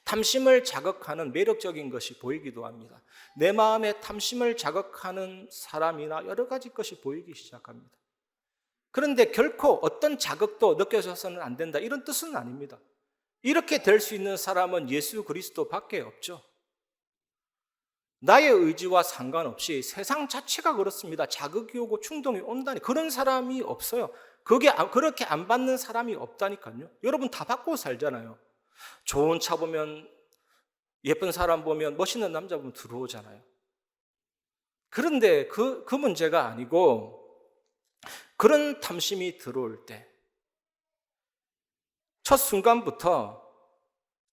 탐심을 자극하는 매력적인 것이 보이기도 합니다. 내 마음에 탐심을 자극하는 사람이나 여러 가지 것이 보이기 시작합니다. 그런데 결코 어떤 자극도 느껴져서는 안 된다, 이런 뜻은 아닙니다. 이렇게 될 수 있는 사람은 예수 그리스도밖에 없죠. 나의 의지와 상관없이 세상 자체가 그렇습니다. 자극이 오고 충동이 온다니 그런 사람이 없어요. 그렇게 안 받는 사람이 없다니까요. 여러분 다 받고 살잖아요. 좋은 차 보면, 예쁜 사람 보면, 멋있는 남자 보면 들어오잖아요. 그런데 그 문제가 아니고 그런 탐심이 들어올 때 첫 순간부터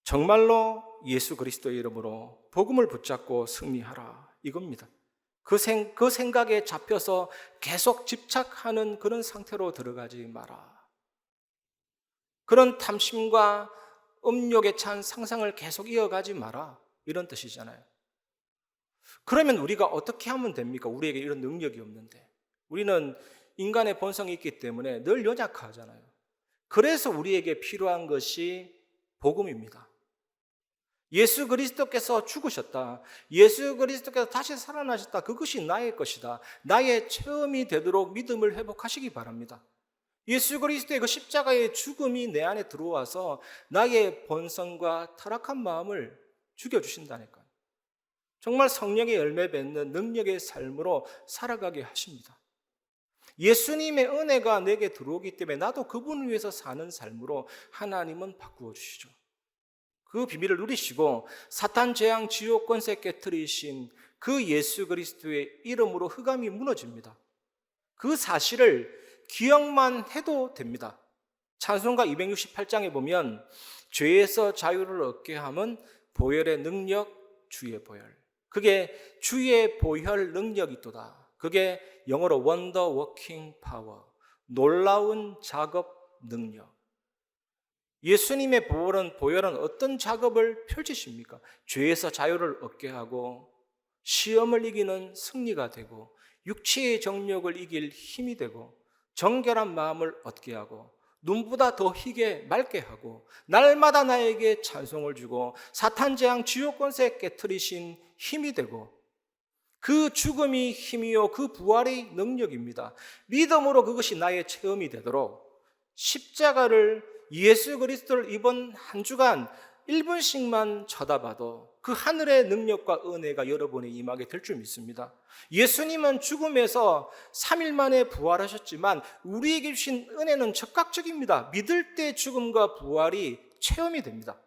정말로 예수 그리스도의 이름으로 복음을 붙잡고 승리하라, 이겁니다. 그 생각에 잡혀서 계속 집착하는 그런 상태로 들어가지 마라. 그런 탐심과 음욕에 찬 상상을 계속 이어가지 마라, 이런 뜻이잖아요. 그러면 우리가 어떻게 하면 됩니까? 우리에게 이런 능력이 없는데. 우리는 인간의 본성이 있기 때문에 늘 연약하잖아요. 그래서 우리에게 필요한 것이 복음입니다. 예수 그리스도께서 죽으셨다, 예수 그리스도께서 다시 살아나셨다, 그것이 나의 것이다, 나의 체험이 되도록 믿음을 회복하시기 바랍니다. 예수 그리스도의 그 십자가의 죽음이 내 안에 들어와서 나의 본성과 타락한 마음을 죽여주신다니까요. 정말 성령의 열매 맺는 능력의 삶으로 살아가게 하십니다. 예수님의 은혜가 내게 들어오기 때문에 나도 그분을 위해서 사는 삶으로 하나님은 바꾸어 주시죠. 그 비밀을 누리시고 사탄 재앙 지옥 권세 깨뜨리신 그 예수 그리스도의 이름으로 흑암이 무너집니다. 그 사실을 기억만 해도 됩니다. 찬송가 268장에 보면 죄에서 자유를 얻게 함은 보혈의 능력, 주의 보혈. 그게 주의 보혈 능력이도다. 그게 영어로 wonder working power, 놀라운 작업 능력. 예수님의 보혈은 어떤 작업을 펼치십니까? 죄에서 자유를 얻게 하고 시험을 이기는 승리가 되고 육체의 정욕을 이길 힘이 되고 정결한 마음을 얻게 하고 눈보다 더 희게 맑게 하고 날마다 나에게 찬송을 주고 사탄 재앙 지옥 권세 깨뜨리신 힘이 되고 그 죽음이 힘이요 그 부활의 능력입니다. 믿음으로 그것이 나의 체험이 되도록 십자가를, 예수 그리스도를 이번 한 주간 1분씩만 쳐다봐도 그 하늘의 능력과 은혜가 여러분에 임하게 될 줄 믿습니다. 예수님은 죽음에서 3일 만에 부활하셨지만 우리에게 주신 은혜는 즉각적입니다. 믿을 때 죽음과 부활이 체험이 됩니다.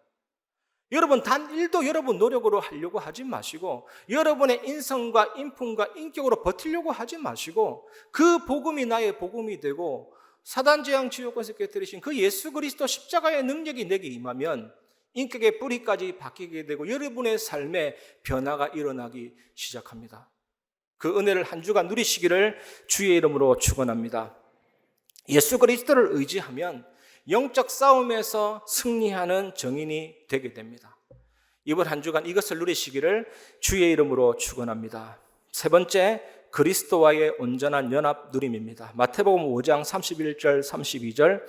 여러분 단 1도 여러분 노력으로 하려고 하지 마시고, 여러분의 인성과 인품과 인격으로 버티려고 하지 마시고, 그 복음이 나의 복음이 되고 사단 재앙 지옥에서 깨뜨리신 그 예수 그리스도 십자가의 능력이 내게 임하면 인격의 뿌리까지 바뀌게 되고 여러분의 삶에 변화가 일어나기 시작합니다. 그 은혜를 한 주간 누리시기를 주의 이름으로 축원합니다. 예수 그리스도를 의지하면 영적 싸움에서 승리하는 정인이 되게 됩니다. 이번 한 주간 이것을 누리시기를 주의 이름으로 축원합니다. 세 번째, 그리스도와의 온전한 연합 누림입니다. 마태복음 5장 31절 32절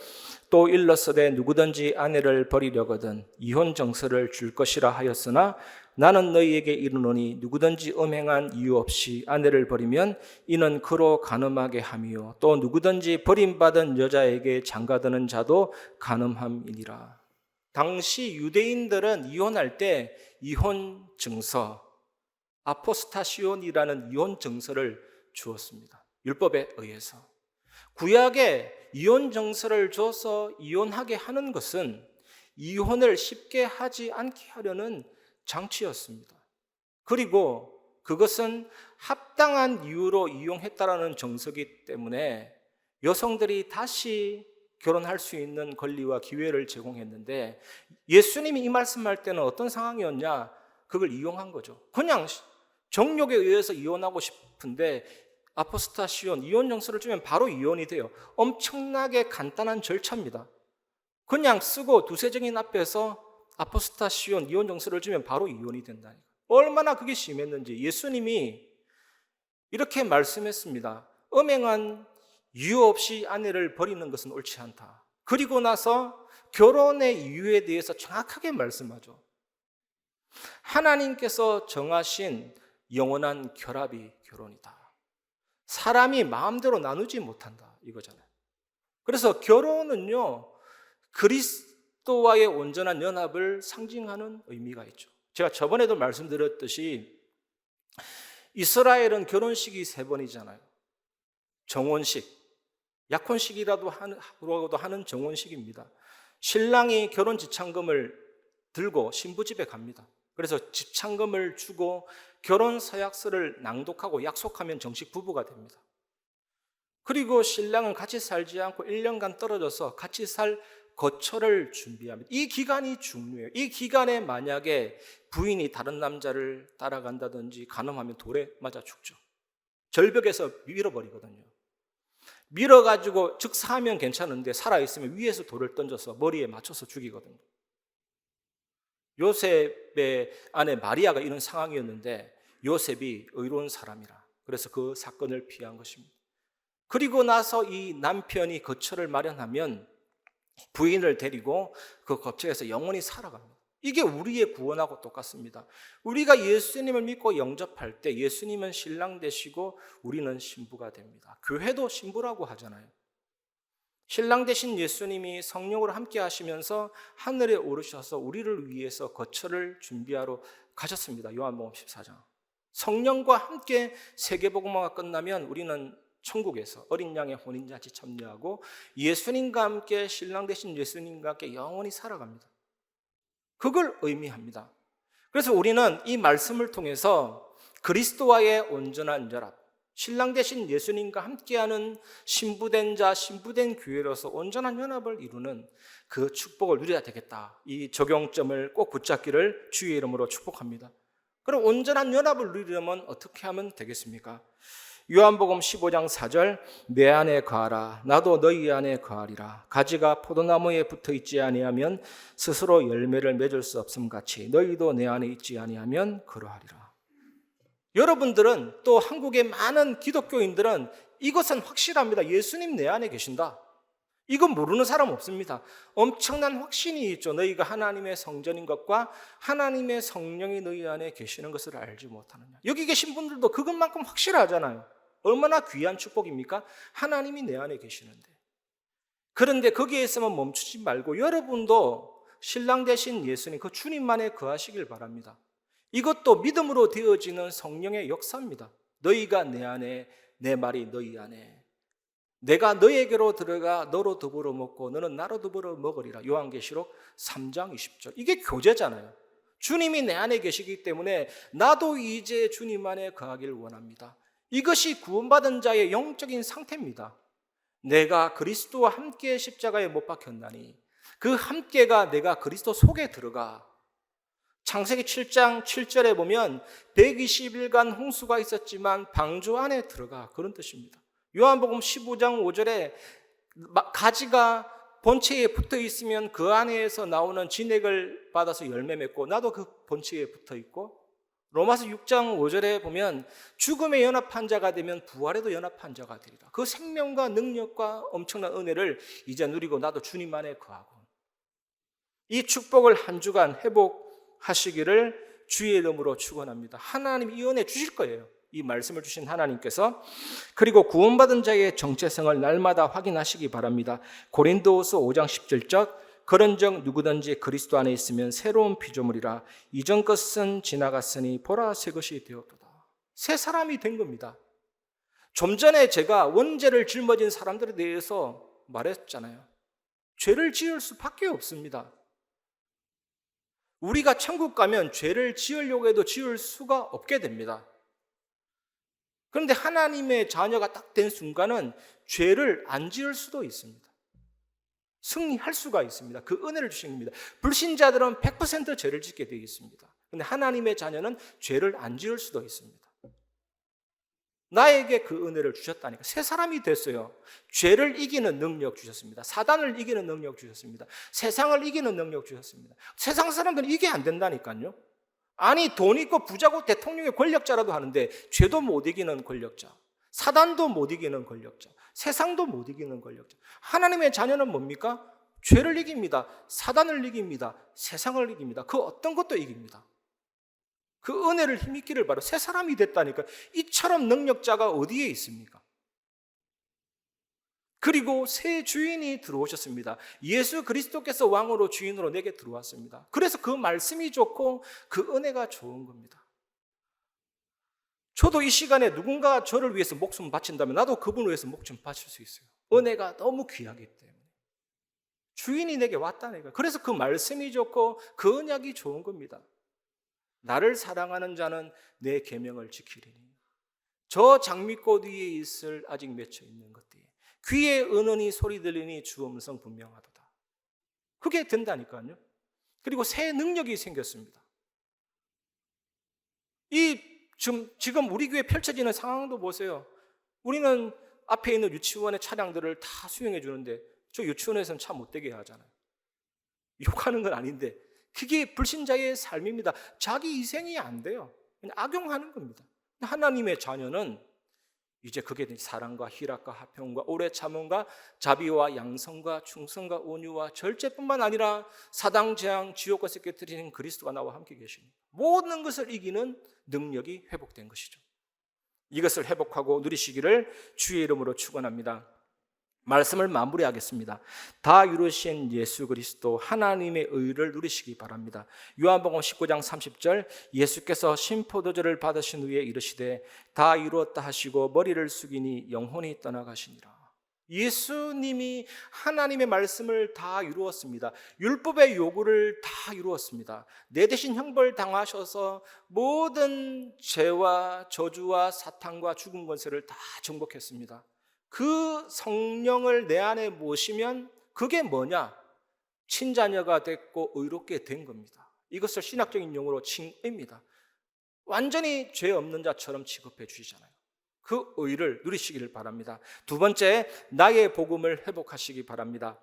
또 일러서되 누구든지 아내를 버리려거든 이혼 정서를 줄 것이라 하였으나 나는 너희에게 이르노니 누구든지 음행한 이유 없이 아내를 버리면 이는 그로 간음하게 함이요 또 누구든지 버림받은 여자에게 장가드는 자도 간음함이니라. 당시 유대인들은 이혼할 때 이혼 증서, 아포스타시온이라는 이혼 증서를 주었습니다. 율법에 의해서. 구약에 이혼 증서를 줘서 이혼하게 하는 것은 이혼을 쉽게 하지 않게 하려는 장치였습니다. 그리고 그것은 합당한 이유로 이용했다라는 정서이기 때문에 여성들이 다시 결혼할 수 있는 권리와 기회를 제공했는데, 예수님이 이 말씀할 때는 어떤 상황이었냐? 그걸 이용한 거죠. 그냥 정욕에 의해서 이혼하고 싶은데 아포스타시온 이혼 정서를 주면 바로 이혼이 돼요. 엄청나게 간단한 절차입니다. 그냥 쓰고 두세 증인 앞에서 아포스타시온 이혼 정서를 주면 바로 이혼이 된다니까. 얼마나 그게 심했는지 예수님이 이렇게 말씀했습니다. 음행한 이유 없이 아내를 버리는 것은 옳지 않다. 그리고 나서 결혼의 이유에 대해서 정확하게 말씀하죠. 하나님께서 정하신 영원한 결합이 결혼이다. 사람이 마음대로 나누지 못한다 이거잖아요. 그래서 결혼은요 그리스도와의 온전한 연합을 상징하는 의미가 있죠. 제가 저번에도 말씀드렸듯이 이스라엘은 결혼식이 3번이잖아요. 정혼식, 약혼식이라도 하는 정혼식입니다. 신랑이 결혼 지참금을 들고 신부집에 갑니다. 그래서 지참금을 주고 결혼 서약서를 낭독하고 약속하면 정식 부부가 됩니다. 그리고 신랑은 같이 살지 않고 1년간 떨어져서 같이 살 거처를 준비합니다. 이 기간이 중요해요. 이 기간에 만약에 부인이 다른 남자를 따라간다든지 간음하면 돌에 맞아 죽죠. 절벽에서 밀어버리거든요. 밀어가지고 즉사하면 괜찮은데 살아있으면 위에서 돌을 던져서 머리에 맞춰서 죽이거든요. 요셉의 아내 마리아가 이런 상황이었는데 요셉이 의로운 사람이라 그래서 그 사건을 피한 것입니다. 그리고 나서 이 남편이 거처를 마련하면 부인을 데리고 그 거처에서 영원히 살아갑니다. 이게 우리의 구원하고 똑같습니다. 우리가 예수님을 믿고 영접할 때 예수님은 신랑 되시고 우리는 신부가 됩니다. 교회도 신부라고 하잖아요. 신랑 되신 예수님이 성령으로 함께 하시면서 하늘에 오르셔서 우리를 위해서 거처를 준비하러 가셨습니다. 요한복음 14장. 성령과 함께 세계복음화가 끝나면 우리는 천국에서 어린 양의 혼인잔치 참여하고 예수님과 함께 신랑 되신 예수님과 함께 영원히 살아갑니다. 그걸 의미합니다. 그래서 우리는 이 말씀을 통해서 그리스도와의 온전한 연합, 신랑 되신 예수님과 함께하는 신부된 자, 신부된 교회로서 온전한 연합을 이루는 그 축복을 누려야 되겠다. 이 적용점을 꼭 붙잡기를 주의 이름으로 축복합니다. 그럼 온전한 연합을 누리려면 어떻게 하면 되겠습니까? 요한복음 15장 4절 내 안에 거하라 나도 너희 안에 거하리라. 가지가 포도나무에 붙어 있지 아니하면 스스로 열매를 맺을 수 없음 같이 너희도 내 안에 있지 아니하면 그러하리라. 여러분들은 또 한국의 많은 기독교인들은 이것은 확실합니다. 예수님 내 안에 계신다. 이거 모르는 사람 없습니다. 엄청난 확신이 있죠. 너희가 하나님의 성전인 것과 하나님의 성령이 너희 안에 계시는 것을 알지 못하느냐. 여기 계신 분들도 그것만큼 확실하잖아요. 얼마나 귀한 축복입니까? 하나님이 내 안에 계시는데. 그런데 거기에서만 멈추지 말고 여러분도 신랑 되신 예수님, 그 주님만에 거하시길 바랍니다. 이것도 믿음으로 되어지는 성령의 역사입니다. 너희가 내 안에, 내 말이 너희 안에. 내가 너에게로 들어가 너로 더불어 먹고 너는 나로 더불어 먹으리라. 요한계시록 3장 20절. 이게 교제잖아요. 주님이 내 안에 계시기 때문에 나도 이제 주님 안에 거하길 원합니다. 이것이 구원받은 자의 영적인 상태입니다. 내가 그리스도와 함께 십자가에 못 박혔나니 그 함께가 내가 그리스도 속에 들어가. 창세기 7장 7절에 보면 120일간 홍수가 있었지만 방주 안에 들어가. 그런 뜻입니다. 요한복음 15장 5절에 가지가 본체에 붙어 있으면 그 안에서 나오는 진액을 받아서 열매 맺고 나도 그 본체에 붙어 있고, 로마서 6장 5절에 보면 죽음에 연합한 자가 되면 부활에도 연합한 자가 되리라. 그 생명과 능력과 엄청난 은혜를 이제 누리고 나도 주님 안에 거하고, 이 축복을 한 주간 회복하시기를 주의 이름으로 축원합니다. 하나님 이 은혜 주실 거예요. 이 말씀을 주신 하나님께서. 그리고 구원받은 자의 정체성을 날마다 확인하시기 바랍니다. 고린도후서 5장 17절 그런즉 누구든지 그리스도 안에 있으면 새로운 피조물이라 이전 것은 지나갔으니 보라 새 것이 되었도다. 새 사람이 된 겁니다. 좀 전에 제가 원죄를 짊어진 사람들에 대해서 말했잖아요. 죄를 지을 수밖에 없습니다. 우리가 천국 가면 죄를 지으려고 해도 지을 수가 없게 됩니다. 그런데 하나님의 자녀가 딱 된 순간은 죄를 안 지을 수도 있습니다. 승리할 수가 있습니다. 그 은혜를 주신 겁니다. 불신자들은 100% 죄를 짓게 되어 있습니다. 그런데 하나님의 자녀는 죄를 안 지을 수도 있습니다. 나에게 그 은혜를 주셨다니까. 새 사람이 됐어요. 죄를 이기는 능력 주셨습니다. 사단을 이기는 능력 주셨습니다. 세상을 이기는 능력 주셨습니다. 세상 사람들은 이게 안 된다니까요. 아니, 돈 있고 부자고 대통령의 권력자라도 하는데 죄도 못 이기는 권력자, 사단도 못 이기는 권력자, 세상도 못 이기는 권력자. 하나님의 자녀는 뭡니까? 죄를 이깁니다. 사단을 이깁니다. 세상을 이깁니다. 그 어떤 것도 이깁니다. 그 은혜를 힘입기를 바로 새 사람이 됐다니까. 이처럼 능력자가 어디에 있습니까? 그리고 새 주인이 들어오셨습니다. 예수 그리스도께서 왕으로 주인으로 내게 들어왔습니다. 그래서 그 말씀이 좋고 그 은혜가 좋은 겁니다. 저도 이 시간에 누군가 저를 위해서 목숨 바친다면 나도 그분을 위해서 목숨 바칠 수 있어요. 은혜가 너무 귀하기 때문에. 주인이 내게 왔다니까. 그래서 그 말씀이 좋고 그 언약이 좋은 겁니다. 나를 사랑하는 자는 내 계명을 지키리니 저 장미꽃 위에 있을 아직 맺혀 있는 것들이 귀에 은은히 소리 들리니 주 음성 분명하도다. 그게 된다니까요. 그리고 새 능력이 생겼습니다. 지금 우리 교회 펼쳐지는 상황도 보세요. 우리는 앞에 있는 유치원의 차량들을 다 수용해 주는데 저 유치원에서는 차 못 되게 하잖아요. 욕하는 건 아닌데 그게 불신자의 삶입니다. 자기 희생이 안 돼요. 그냥 악용하는 겁니다. 하나님의 자녀는 이제 그게 사랑과 희락과 화평과 오래 참음과 자비와 양성과 충성과 온유와 절제뿐만 아니라 사당 재앙 지옥과 깨뜨리는 그리스도가 나와 함께 계십니다. 모든 것을 이기는 능력이 회복된 것이죠. 이것을 회복하고 누리시기를 주의 이름으로 축원합니다. 말씀을 마무리하겠습니다. 다 이루신 예수 그리스도 하나님의 의를 누리시기 바랍니다. 요한복음 19장 30절 예수께서 신포도주를 받으신 후에 이르시되 다 이루었다 하시고 머리를 숙이니 영혼이 떠나가시니라. 예수님이 하나님의 말씀을 다 이루었습니다. 율법의 요구를 다 이루었습니다. 내 대신 형벌 당하셔서 모든 죄와 저주와 사탄과 죽은 권세를 다 정복했습니다. 그 성령을 내 안에 모시면 그게 뭐냐? 친자녀가 됐고 의롭게 된 겁니다. 이것을 신학적인 용어로 칭의입니다. 완전히 죄 없는 자처럼 취급해 주시잖아요. 그 의를 누리시기를 바랍니다. 두 번째, 나의 복음을 회복하시기 바랍니다.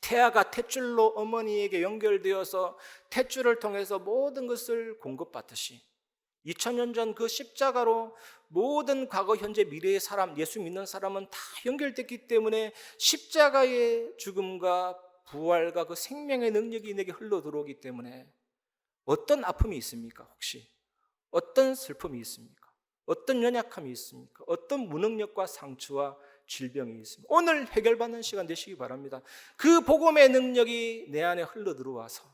태아가 탯줄로 어머니에게 연결되어서 탯줄을 통해서 모든 것을 공급받듯이 2000년 전 그 십자가로 모든 과거, 현재, 미래의 사람, 예수 믿는 사람은 다 연결됐기 때문에 십자가의 죽음과 부활과 그 생명의 능력이 내게 흘러 들어오기 때문에 어떤 아픔이 있습니까? 혹시 어떤 슬픔이 있습니까? 어떤 연약함이 있습니까? 어떤 무능력과 상처와 질병이 있습니까? 오늘 해결받는 시간 되시기 바랍니다. 그 복음의 능력이 내 안에 흘러 들어와서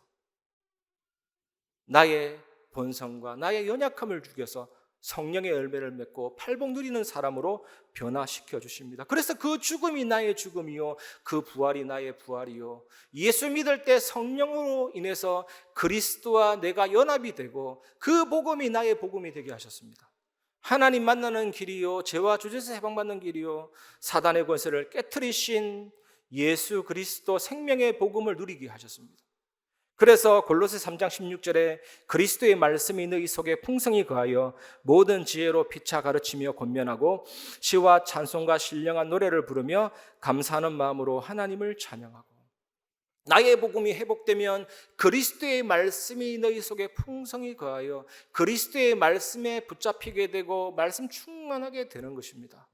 나의 본성과 나의 연약함을 죽여서 성령의 열매를 맺고 팔복 누리는 사람으로 변화시켜 주십니다. 그래서 그 죽음이 나의 죽음이요, 그 부활이 나의 부활이요, 예수 믿을 때 성령으로 인해서 그리스도와 내가 연합이 되고 그 복음이 나의 복음이 되게 하셨습니다. 하나님 만나는 길이요, 죄와 주제에서 해방받는 길이요, 사단의 권세를 깨트리신 예수 그리스도 생명의 복음을 누리게 하셨습니다. 그래서 골로새 3장 16절에 그리스도의 말씀이 너희 속에 풍성히 거하여 모든 지혜로 피차 가르치며 권면하고 시와 찬송과 신령한 노래를 부르며 감사하는 마음으로 하나님을 찬양하고, 나의 복음이 회복되면 그리스도의 말씀이 너희 속에 풍성히 거하여 그리스도의 말씀에 붙잡히게 되고 말씀 충만하게 되는 것입니다.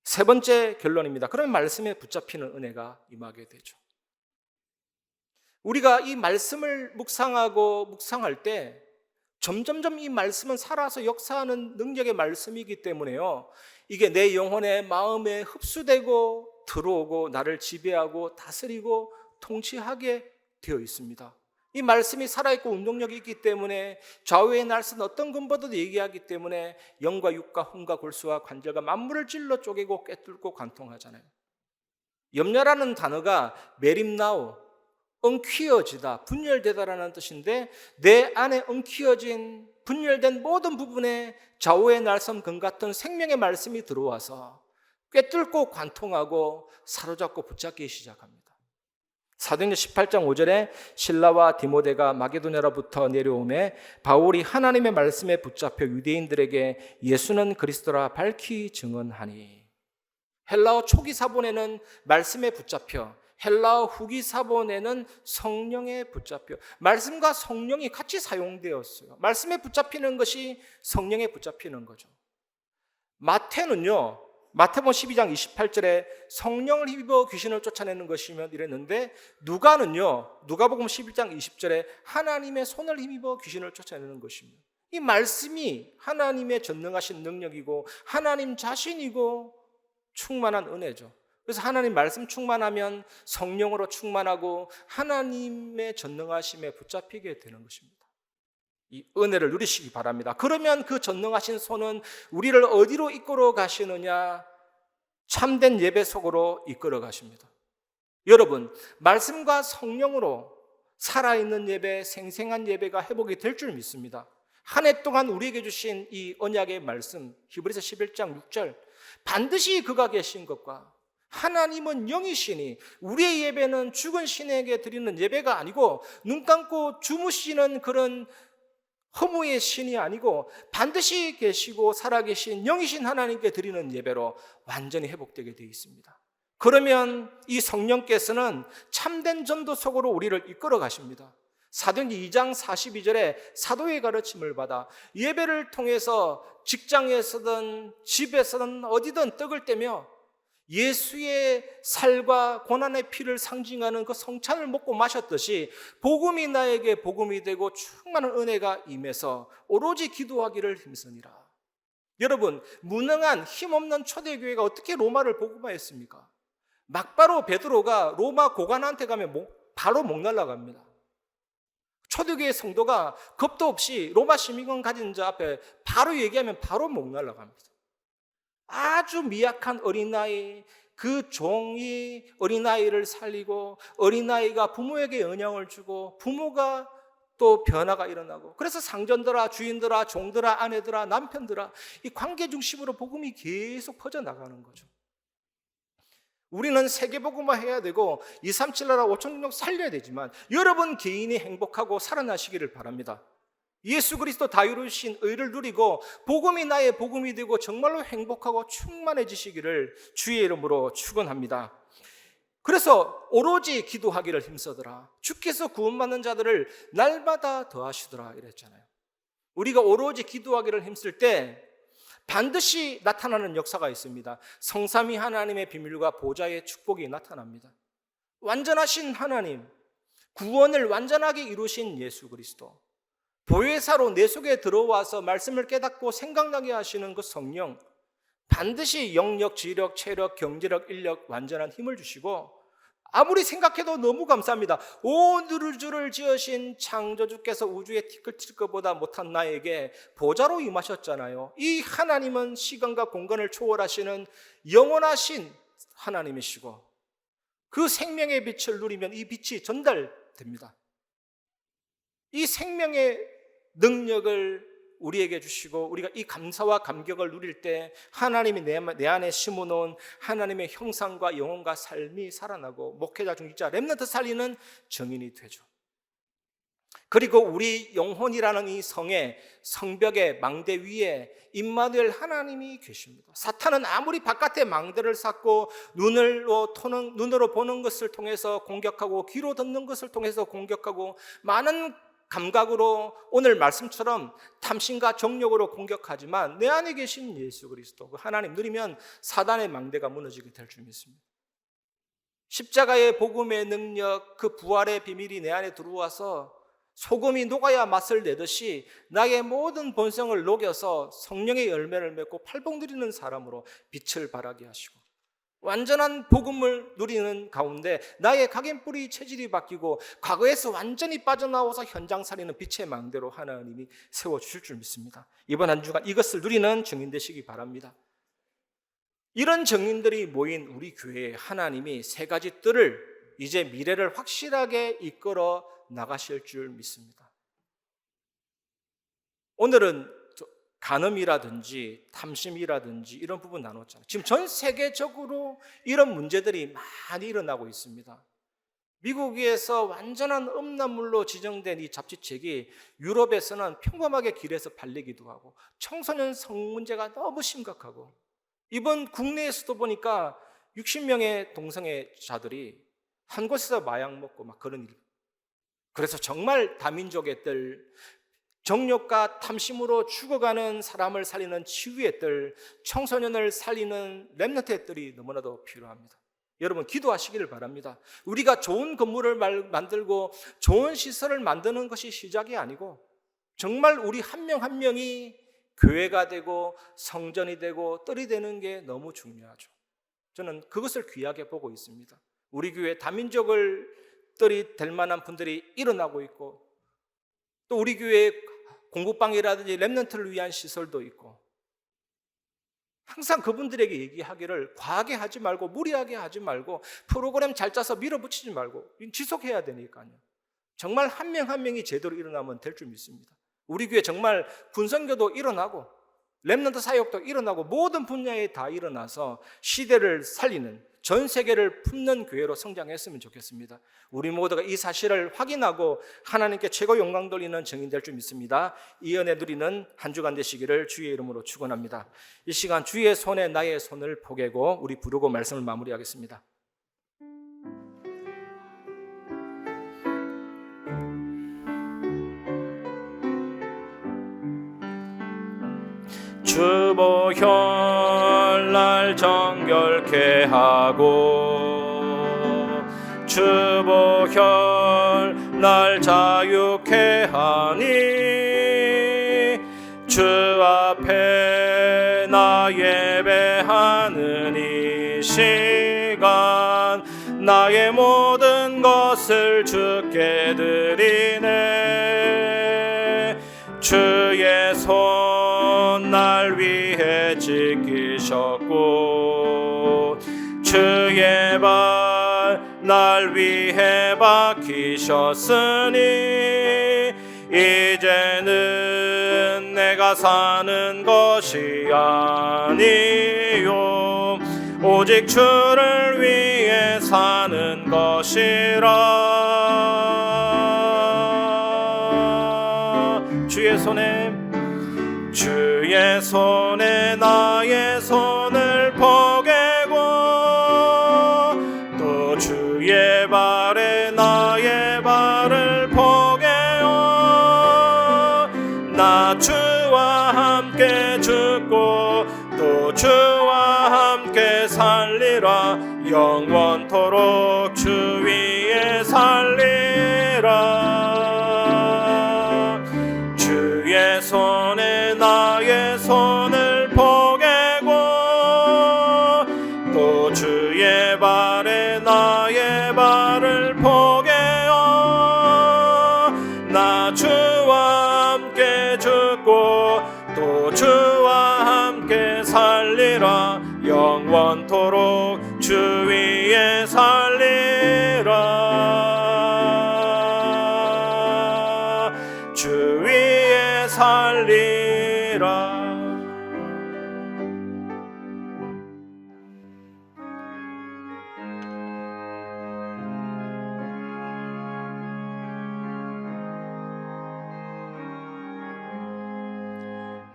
세 번째 결론입니다. 그러면 말씀에 붙잡히는 은혜가 임하게 되죠. 우리가 이 말씀을 묵상할 때 점점점 이 말씀은 살아서 역사하는 능력의 말씀이기 때문에요, 이게 내 영혼의 마음에 흡수되고 들어오고 나를 지배하고 다스리고 통치하게 되어 있습니다. 이 말씀이 살아있고 운동력이 있기 때문에 좌우의 날선 어떤 근보다도 얘기하기 때문에 영과 육과 혼과 골수와 관절과 만물을 찔러 쪼개고 꿰뚫고 관통하잖아요. 염려라는 단어가 메림나우, 엉키어지다, 분열되다라는 뜻인데, 내 안에 엉키어진 분열된 모든 부분에 좌우의 날선 금 같은 생명의 말씀이 들어와서 꿰뚫고 관통하고 사로잡고 붙잡기 시작합니다. 사도행전 18장 5절에 실라와 디모데가 마게도냐로부터 내려오매 바울이 하나님의 말씀에 붙잡혀 유대인들에게 예수는 그리스도라 밝히 증언하니, 헬라어 초기 사본에는 말씀에 붙잡혀, 헬라어 후기 사본에는 성령에 붙잡혀, 말씀과 성령이 같이 사용되었어요. 말씀에 붙잡히는 것이 성령에 붙잡히는 거죠. 마태는요, 마태복음 12장 28절에 성령을 힘입어 귀신을 쫓아내는 것이면 이랬는데, 누가복음 11장 20절에 하나님의 손을 힘입어 귀신을 쫓아내는 것입니다. 이 말씀이 하나님의 전능하신 능력이고 하나님 자신이고 충만한 은혜죠. 그래서 하나님 말씀 충만하면 성령으로 충만하고 하나님의 전능하심에 붙잡히게 되는 것입니다. 이 은혜를 누리시기 바랍니다. 그러면 그 전능하신 손은 우리를 어디로 이끌어 가시느냐? 참된 예배 속으로 이끌어 가십니다. 여러분, 말씀과 성령으로 살아있는 예배, 생생한 예배가 회복이 될 줄 믿습니다. 한 해 동안 우리에게 주신 이 언약의 말씀, 히브리서 11장 6절, 반드시 그가 계신 것과 하나님은 영이시니 우리의 예배는 죽은 신에게 드리는 예배가 아니고 눈 감고 주무시는 그런 허무의 신이 아니고 반드시 계시고 살아계신 영이신 하나님께 드리는 예배로 완전히 회복되게 되어 있습니다. 그러면 이 성령께서는 참된 전도 속으로 우리를 이끌어 가십니다. 사도행전 2장 42절에 사도의 가르침을 받아 예배를 통해서 직장에서든 집에서든 어디든 떡을 떼며 예수의 살과 고난의 피를 상징하는 그 성찬을 먹고 마셨듯이 복음이 나에게 복음이 되고 충만한 은혜가 임해서 오로지 기도하기를 힘쓰니라. 여러분, 무능한 힘없는 초대교회가 어떻게 로마를 복음화했습니까? 막바로 베드로가 로마 고관한테 가면 바로 목 날라갑니다. 초대교회 성도가 겁도 없이 로마 시민권 가진 자 앞에 바로 얘기하면 바로 목 날라갑니다. 아주 미약한 어린아이, 그 종이 어린아이를 살리고 어린아이가 부모에게 영향을 주고 부모가 또 변화가 일어나고, 그래서 상전들아, 주인들아, 종들아, 아내들아, 남편들아, 이 관계 중심으로 복음이 계속 퍼져나가는 거죠. 우리는 세계복음화 해야 되고 237 나라 5,000명 살려야 되지만 여러분 개인이 행복하고 살아나시기를 바랍니다. 예수 그리스도 다이루신 의를 누리고 복음이 나의 복음이 되고 정말로 행복하고 충만해지시기를 주의 이름으로 축원합니다. 그래서 오로지 기도하기를 힘쓰더라. 주께서 구원받는 자들을 날마다 더하시더라 이랬잖아요. 우리가 오로지 기도하기를 힘쓸 때 반드시 나타나는 역사가 있습니다. 성삼위 하나님의 비밀과 보좌의 축복이 나타납니다. 완전하신 하나님, 구원을 완전하게 이루신 예수 그리스도, 보혜사로 내 속에 들어와서 말씀을 깨닫고 생각나게 하시는 그 성령, 반드시 영력, 지력, 체력, 경제력, 인력, 완전한 힘을 주시고, 아무리 생각해도 너무 감사합니다. 온 우주를 지으신 창조주께서 우주의 티끌티끌보다 못한 나에게 보좌로 임하셨잖아요. 이 하나님은 시간과 공간을 초월하시는 영원하신 하나님이시고, 그 생명의 빛을 누리면 이 빛이 전달됩니다. 이 생명의 능력을 우리에게 주시고, 우리가 이 감사와 감격을 누릴 때 하나님이 내 안에 심어놓은 하나님의 형상과 영혼과 삶이 살아나고, 목회자, 중직자, 렘넌트 살리는 증인이 되죠. 그리고 우리 영혼이라는 이 성의 성벽의 망대 위에 임마누엘 하나님이 계십니다. 사탄은 아무리 바깥에 망대를 쌓고 눈으로 보는 것을 통해서 공격하고, 귀로 듣는 것을 통해서 공격하고, 많은 감각으로 오늘 말씀처럼 탐심과 정욕으로 공격하지만, 내 안에 계신 예수 그리스도, 그 하나님 누리면 사단의 망대가 무너지게 될 줄 믿습니다. 십자가의 복음의 능력, 그 부활의 비밀이 내 안에 들어와서 소금이 녹아야 맛을 내듯이 나의 모든 본성을 녹여서 성령의 열매를 맺고 팔복 누리는 사람으로 빛을 발하게 하시고, 완전한 복음을 누리는 가운데 나의 각인뿌리 체질이 바뀌고, 과거에서 완전히 빠져나와서 현장 살리는 빛의 망대로 하나님이 세워주실 줄 믿습니다. 이번 한 주간 이것을 누리는 증인 되시기 바랍니다. 이런 증인들이 모인 우리 교회에 하나님이 세 가지 뜰을, 이제 미래를 확실하게 이끌어 나가실 줄 믿습니다. 오늘은 간음이라든지 탐심이라든지 이런 부분 나눴잖아요. 지금 전 세계적으로 이런 문제들이 많이 일어나고 있습니다. 미국에서 완전한 음란물로 지정된 이 잡지책이 유럽에서는 평범하게 길에서 팔리기도 하고, 청소년 성 문제가 너무 심각하고, 이번 국내에서도 보니까 60명의 동성애자들이 한 곳에서 마약 먹고 막 그런 일. 그래서 정말 다민족의 뜰, 정욕과 탐심으로 죽어가는 사람을 살리는 치유의 뜰, 청소년을 살리는 렘넌트의 뜰이 너무나도 필요합니다. 여러분, 기도하시기를 바랍니다. 우리가 좋은 건물을 만들고 좋은 시설을 만드는 것이 시작이 아니고, 정말 우리 한 명 한 명이 교회가 되고 성전이 되고 뜰이 되는 게 너무 중요하죠. 저는 그것을 귀하게 보고 있습니다. 우리 교회 다민족을 뜰이 될 만한 분들이 일어나고 있고, 또 우리 교회에 공부방이라든지 렘넌트를 위한 시설도 있고, 항상 그분들에게 얘기하기를 과하게 하지 말고, 무리하게 하지 말고, 프로그램 잘 짜서 밀어붙이지 말고 지속해야 되니까요. 정말 한 명 한 명이 제대로 일어나면 될 줄 믿습니다. 우리 교회 정말 군선교도 일어나고 렘넌트 사역도 일어나고 모든 분야에 다 일어나서 시대를 살리는, 전 세계를 품는 교회로 성장했으면 좋겠습니다. 우리 모두가 이 사실을 확인하고 하나님께 최고 영광 돌리는 증인 될 줄 믿습니다. 이 은혜 누리는 한 주간 되시기를 주의 이름으로 축원합니다. 이 시간 주의 손에 나의 손을 포개고 우리 부르고 말씀을 마무리하겠습니다. 주보혈 날 정결케 하고, 주보혈 날 자유케 하니, 주 앞에 나 예배하는 이 시간, 나의 모든 것을 주께 드리네. 주의 손 날 위해 지키셨고, 주의 발 날 위해 박히셨으니, 이제는 내가 사는 것이 아니요 오직 주를 위해 사는 것이라. 주의 손에 나의 손을 포개고, 또 주의 발에 나의 발을 포개어, 나 주와 함께 죽고 또 주와 함께 살리라. 영원토록 주 위에 살리라. 주의 손에 나의 손을 포개고 또 주의 발에 나의 발을 포개어 나 주와 함께 죽고 또 주와 함께 살리라. 영원토록 주 위에 살리라. 주 위에 살리라.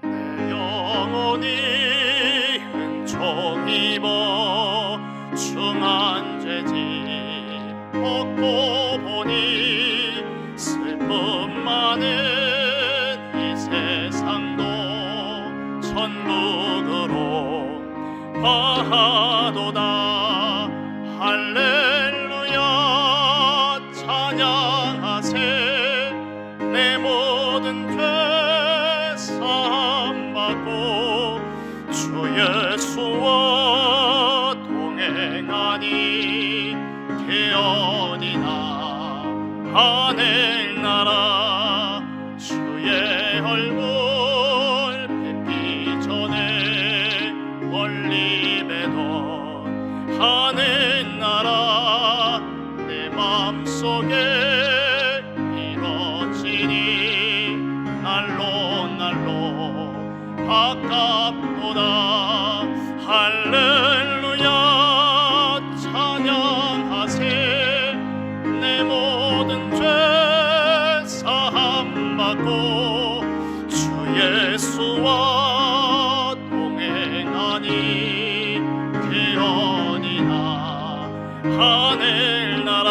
내 영혼이 은총 입어 중한죄지 벗고 보니 슬픔 많은 이 세상도 천국으로 가도다. 할렐루야 찬양하세. 내 모든 죄 사함받고 주 예수와 동행하니 개어디나 하늘나라. 주의 얼굴 뵙기 전에 멀리 뵈던 하늘나라. 내 맘속에 이뤄지니 날로 날로 가깝도다. 할렐루야 찬양하세. 내 모든 죄 사함받고 주 예수와 동행하니 개어니나 하늘나라.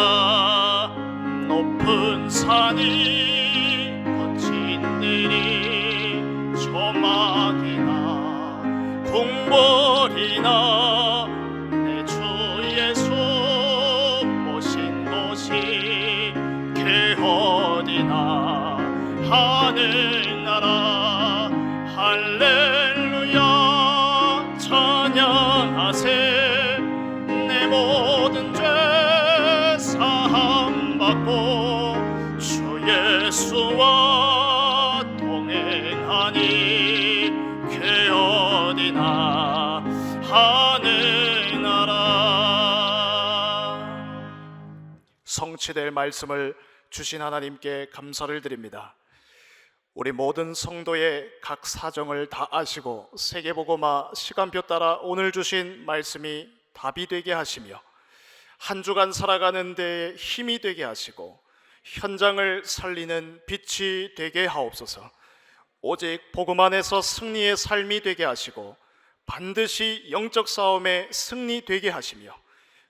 높은 산이 거친 들이 조막이나 궁궐이나 내 주 예수 모신 곳이 개어디나 하늘나라. 할렐루야 찬양하세. 내 모든 죄 사함받고 주 예수와 동행하니 개어디나 하늘나라. 성취될 말씀을 주신 하나님께 감사를 드립니다. 우리 모든 성도의 각 사정을 다 아시고 세계복음화 시간표 따라 오늘 주신 말씀이 답이 되게 하시며 한 주간 살아가는 데에 힘이 되게 하시고 현장을 살리는 빛이 되게 하옵소서. 오직 복음 안에서 승리의 삶이 되게 하시고 반드시 영적 싸움의 승리 되게 하시며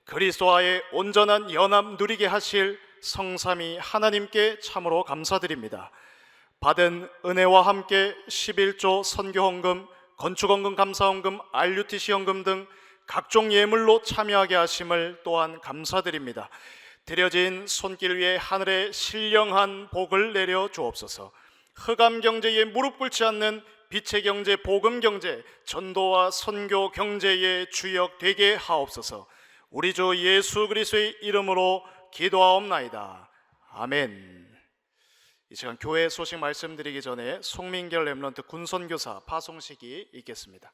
그리스도와의 온전한 연합 누리게 하실 성삼위 하나님께 참으로 감사드립니다. 받은 은혜와 함께 11조 선교헌금, 건축헌금, 감사헌금, RUTC 헌금 등 각종 예물로 참여하게 하심을 또한 감사드립니다. 드려진 손길 위에 하늘의 신령한 복을 내려 주옵소서. 흑암 경제에 무릎 꿇지 않는 빛의 경제, 복음 경제, 전도와 선교 경제의 주역 되게 하옵소서. 우리 주 예수 그리스도의 이름으로 기도하옵나이다. 아멘. 이 시간 교회 소식 말씀드리기 전에 송민결 렘넌트 군선교사 파송식이 있겠습니다.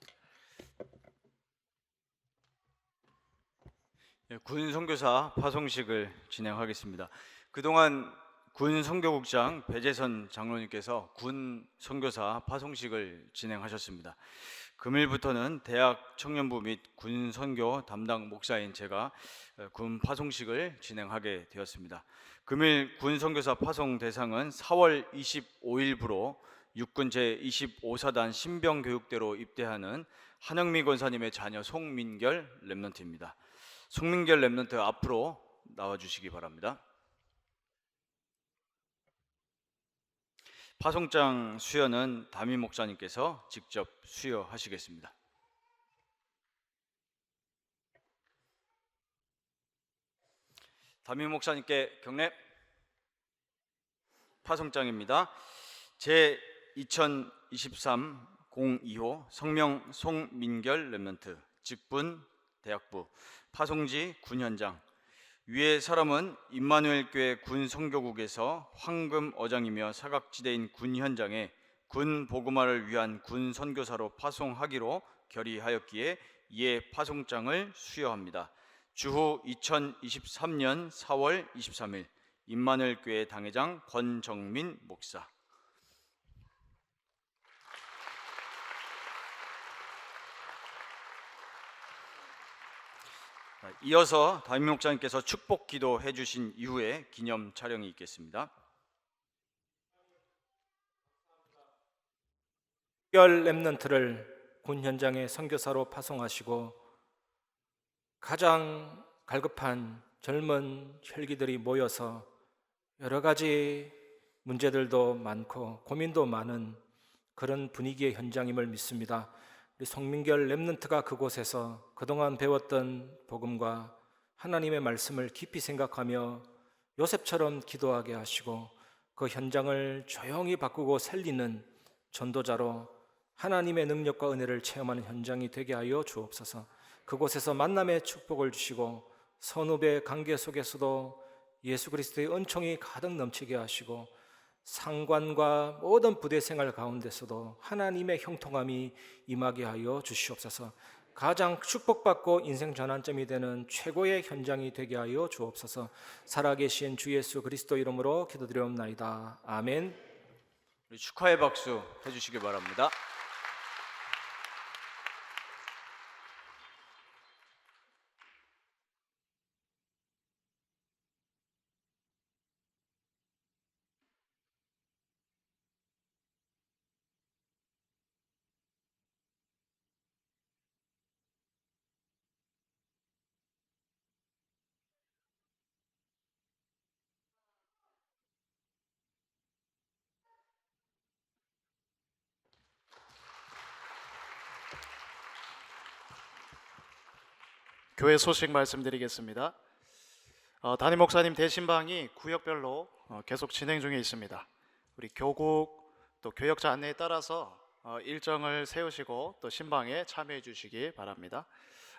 군 선교사 파송식을 진행하겠습니다. 그동안 군 선교국장 배재선 장로님께서 군 선교사 파송식을 진행하셨습니다. 금일부터는 대학 청년부 및 군 선교 담당 목사인 제가 군 파송식을 진행하게 되었습니다. 금일 군 선교사 파송 대상은 4월 25일부로 육군 제25사단 신병교육대로 입대하는 한영미 권사님의 자녀 송민결 렘넌트입니다. 송민결 렘넌트 앞으로 나와주시기 바랍니다. 파송장 수여는 담임 목사님께서 직접 수여하시겠습니다. 담임 목사님께 경례. 파송장입니다. 제 2023-02호 성명 송민결 랩런트 직분 대학부 파송지 군 현장. 위의 사람은 임마누엘 교회 군 선교국에서 황금 어장이며 사각지대인 군 현장에 군 복음화를 위한 군 선교사로 파송하기로 결의하였기에 이에 파송장을 수여합니다. 주후 2023년 4월 23일 임마누엘 교회 당회장 권정민 목사. 이어서 담임 목사님께서 축복 기도해 주신 이후에 기념 촬영이 있겠습니다. 열 랩런트를 군 현장에 선교사로 파송하시고 가장 갈급한 젊은 혈기들이 모여서 여러 가지 문제들도 많고 고민도 많은 그런 분위기의 현장임을 믿습니다. 우리 송민결 랩런트가 그곳에서 그동안 배웠던 복음과 하나님의 말씀을 깊이 생각하며 요셉처럼 기도하게 하시고 그 현장을 조용히 바꾸고 살리는 전도자로 하나님의 능력과 은혜를 체험하는 현장이 되게 하여 주옵소서. 그곳에서 만남의 축복을 주시고 선후배 관계 속에서도 예수 그리스도의 은총이 가득 넘치게 하시고 상관과 모든 부대 생활 가운데서도 하나님의 형통함이 임하게 하여 주시옵소서. 가장 축복받고 인생 전환점이 되는 최고의 현장이 되게 하여 주옵소서. 살아계신 주 예수 그리스도 이름으로 기도드리옵나이다. 아멘. 우리 축하의 박수 해주시기 바랍니다. 교회 소식 말씀드리겠습니다. 담임 목사님 대신방이 구역별로 계속 진행 중에 있습니다. 우리 교국 또 교역자 안내에 따라서 일정을 세우시고 또 신방에 참여해 주시기 바랍니다.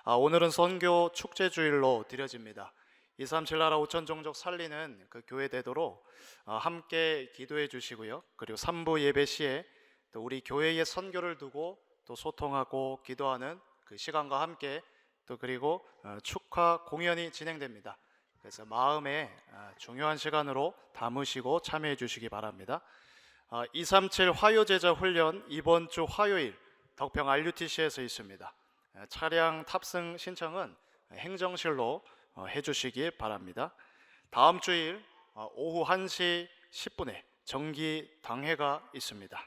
오늘은 선교 축제주일로 드려집니다. 237 나라 5천 종족 살리는 그 교회 되도록 함께 기도해 주시고요. 그리고 3부 예배 시에 또 우리 교회의 선교를 두고 또 소통하고 기도하는 그 시간과 함께 또 그리고 축하 공연이 진행됩니다. 그래서 마음에 중요한 시간으로 담으시고 참여해 주시기 바랍니다. 237 화요제자 훈련 이번 주 화요일 덕평 RUTC에서 있습니다. 차량 탑승 신청은 행정실로 해주시기 바랍니다. 다음 주일 오후 1시 10분에 정기 당회가 있습니다.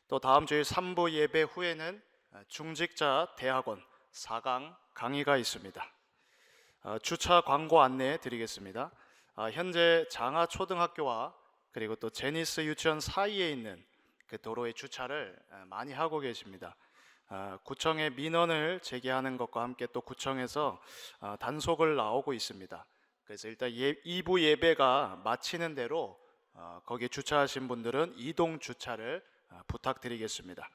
또 다음 주일 3부 예배 후에는 중직자 대학원 4강 강의가 있습니다. 주차 광고 안내 드리겠습니다. 현재 장하초등학교와 그리고 또 제니스 유치원 사이에 있는 그 도로의 주차를 많이 하고 계십니다. 구청에 민원을 제기하는 것과 함께 또 구청에서 단속을 나오고 있습니다. 그래서 일단 2부 예배가 마치는 대로 거기에 주차하신 분들은 이동 주차를 부탁드리겠습니다.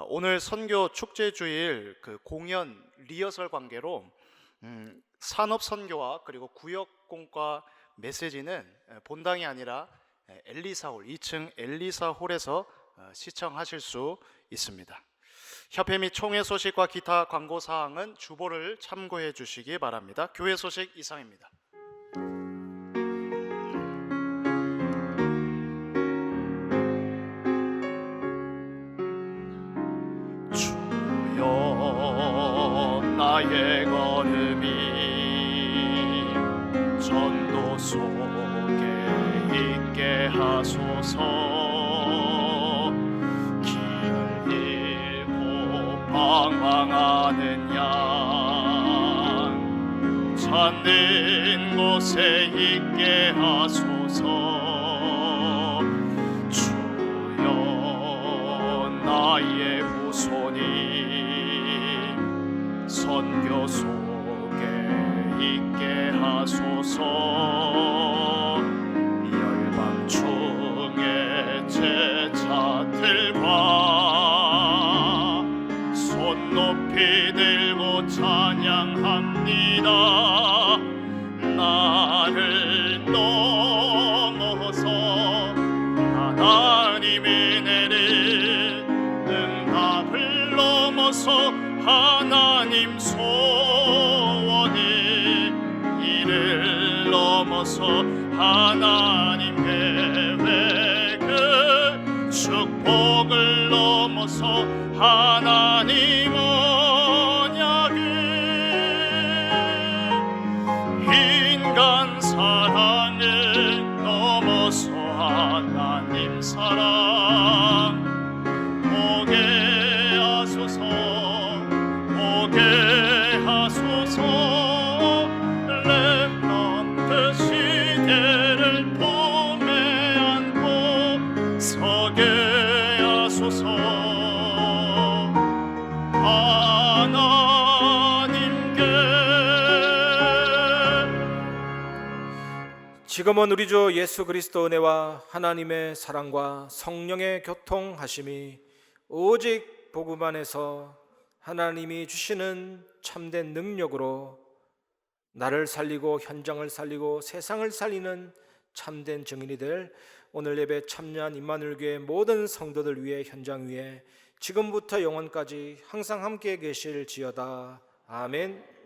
오늘 선교 축제주일 그 공연 리허설 관계로 산업 선교와 그리고 구역공과 메시지는 본당이 아니라 엘리사홀 2층 엘리사홀에서 시청하실 수 있습니다. 협회 및 총회 소식과 기타 광고 사항은 주보를 참고해 주시기 바랍니다. 교회 소식 이상입니다. 나의 걸음이 전도 속에 있게 하소서. 길 잃고 방황하는 양 찾는 곳에 있게 하소서. 주 나의 후손이 선교 속에 있게 하소서. 열방 중에 제자들과 손 높이 들고 찬양합니다. 나를 넘어서 하나님이 내린 응답을 넘어서 하나님 소원이 이를 넘어서 하나님 계획을 축복을 넘어서 하나님 언약을 인간 사랑을 넘어서 하나님 사랑 오게 하소서. 오게 하소서. 렘넌트 시대를 품에 안고 서게 하소서. 하나님께 지금은 우리 주 예수 그리스도 은혜와 하나님의 사랑과 성령의 교통하심이 오직 복음 안에서 하나님이 주시는 참된 능력으로 나를 살리고 현장을 살리고 세상을 살리는 참된 증인이 될 오늘 예배 참여한 임마누엘 교회 모든 성도들 위해 현장 위에 지금부터 영원까지 항상 함께 계실지어다. 아멘.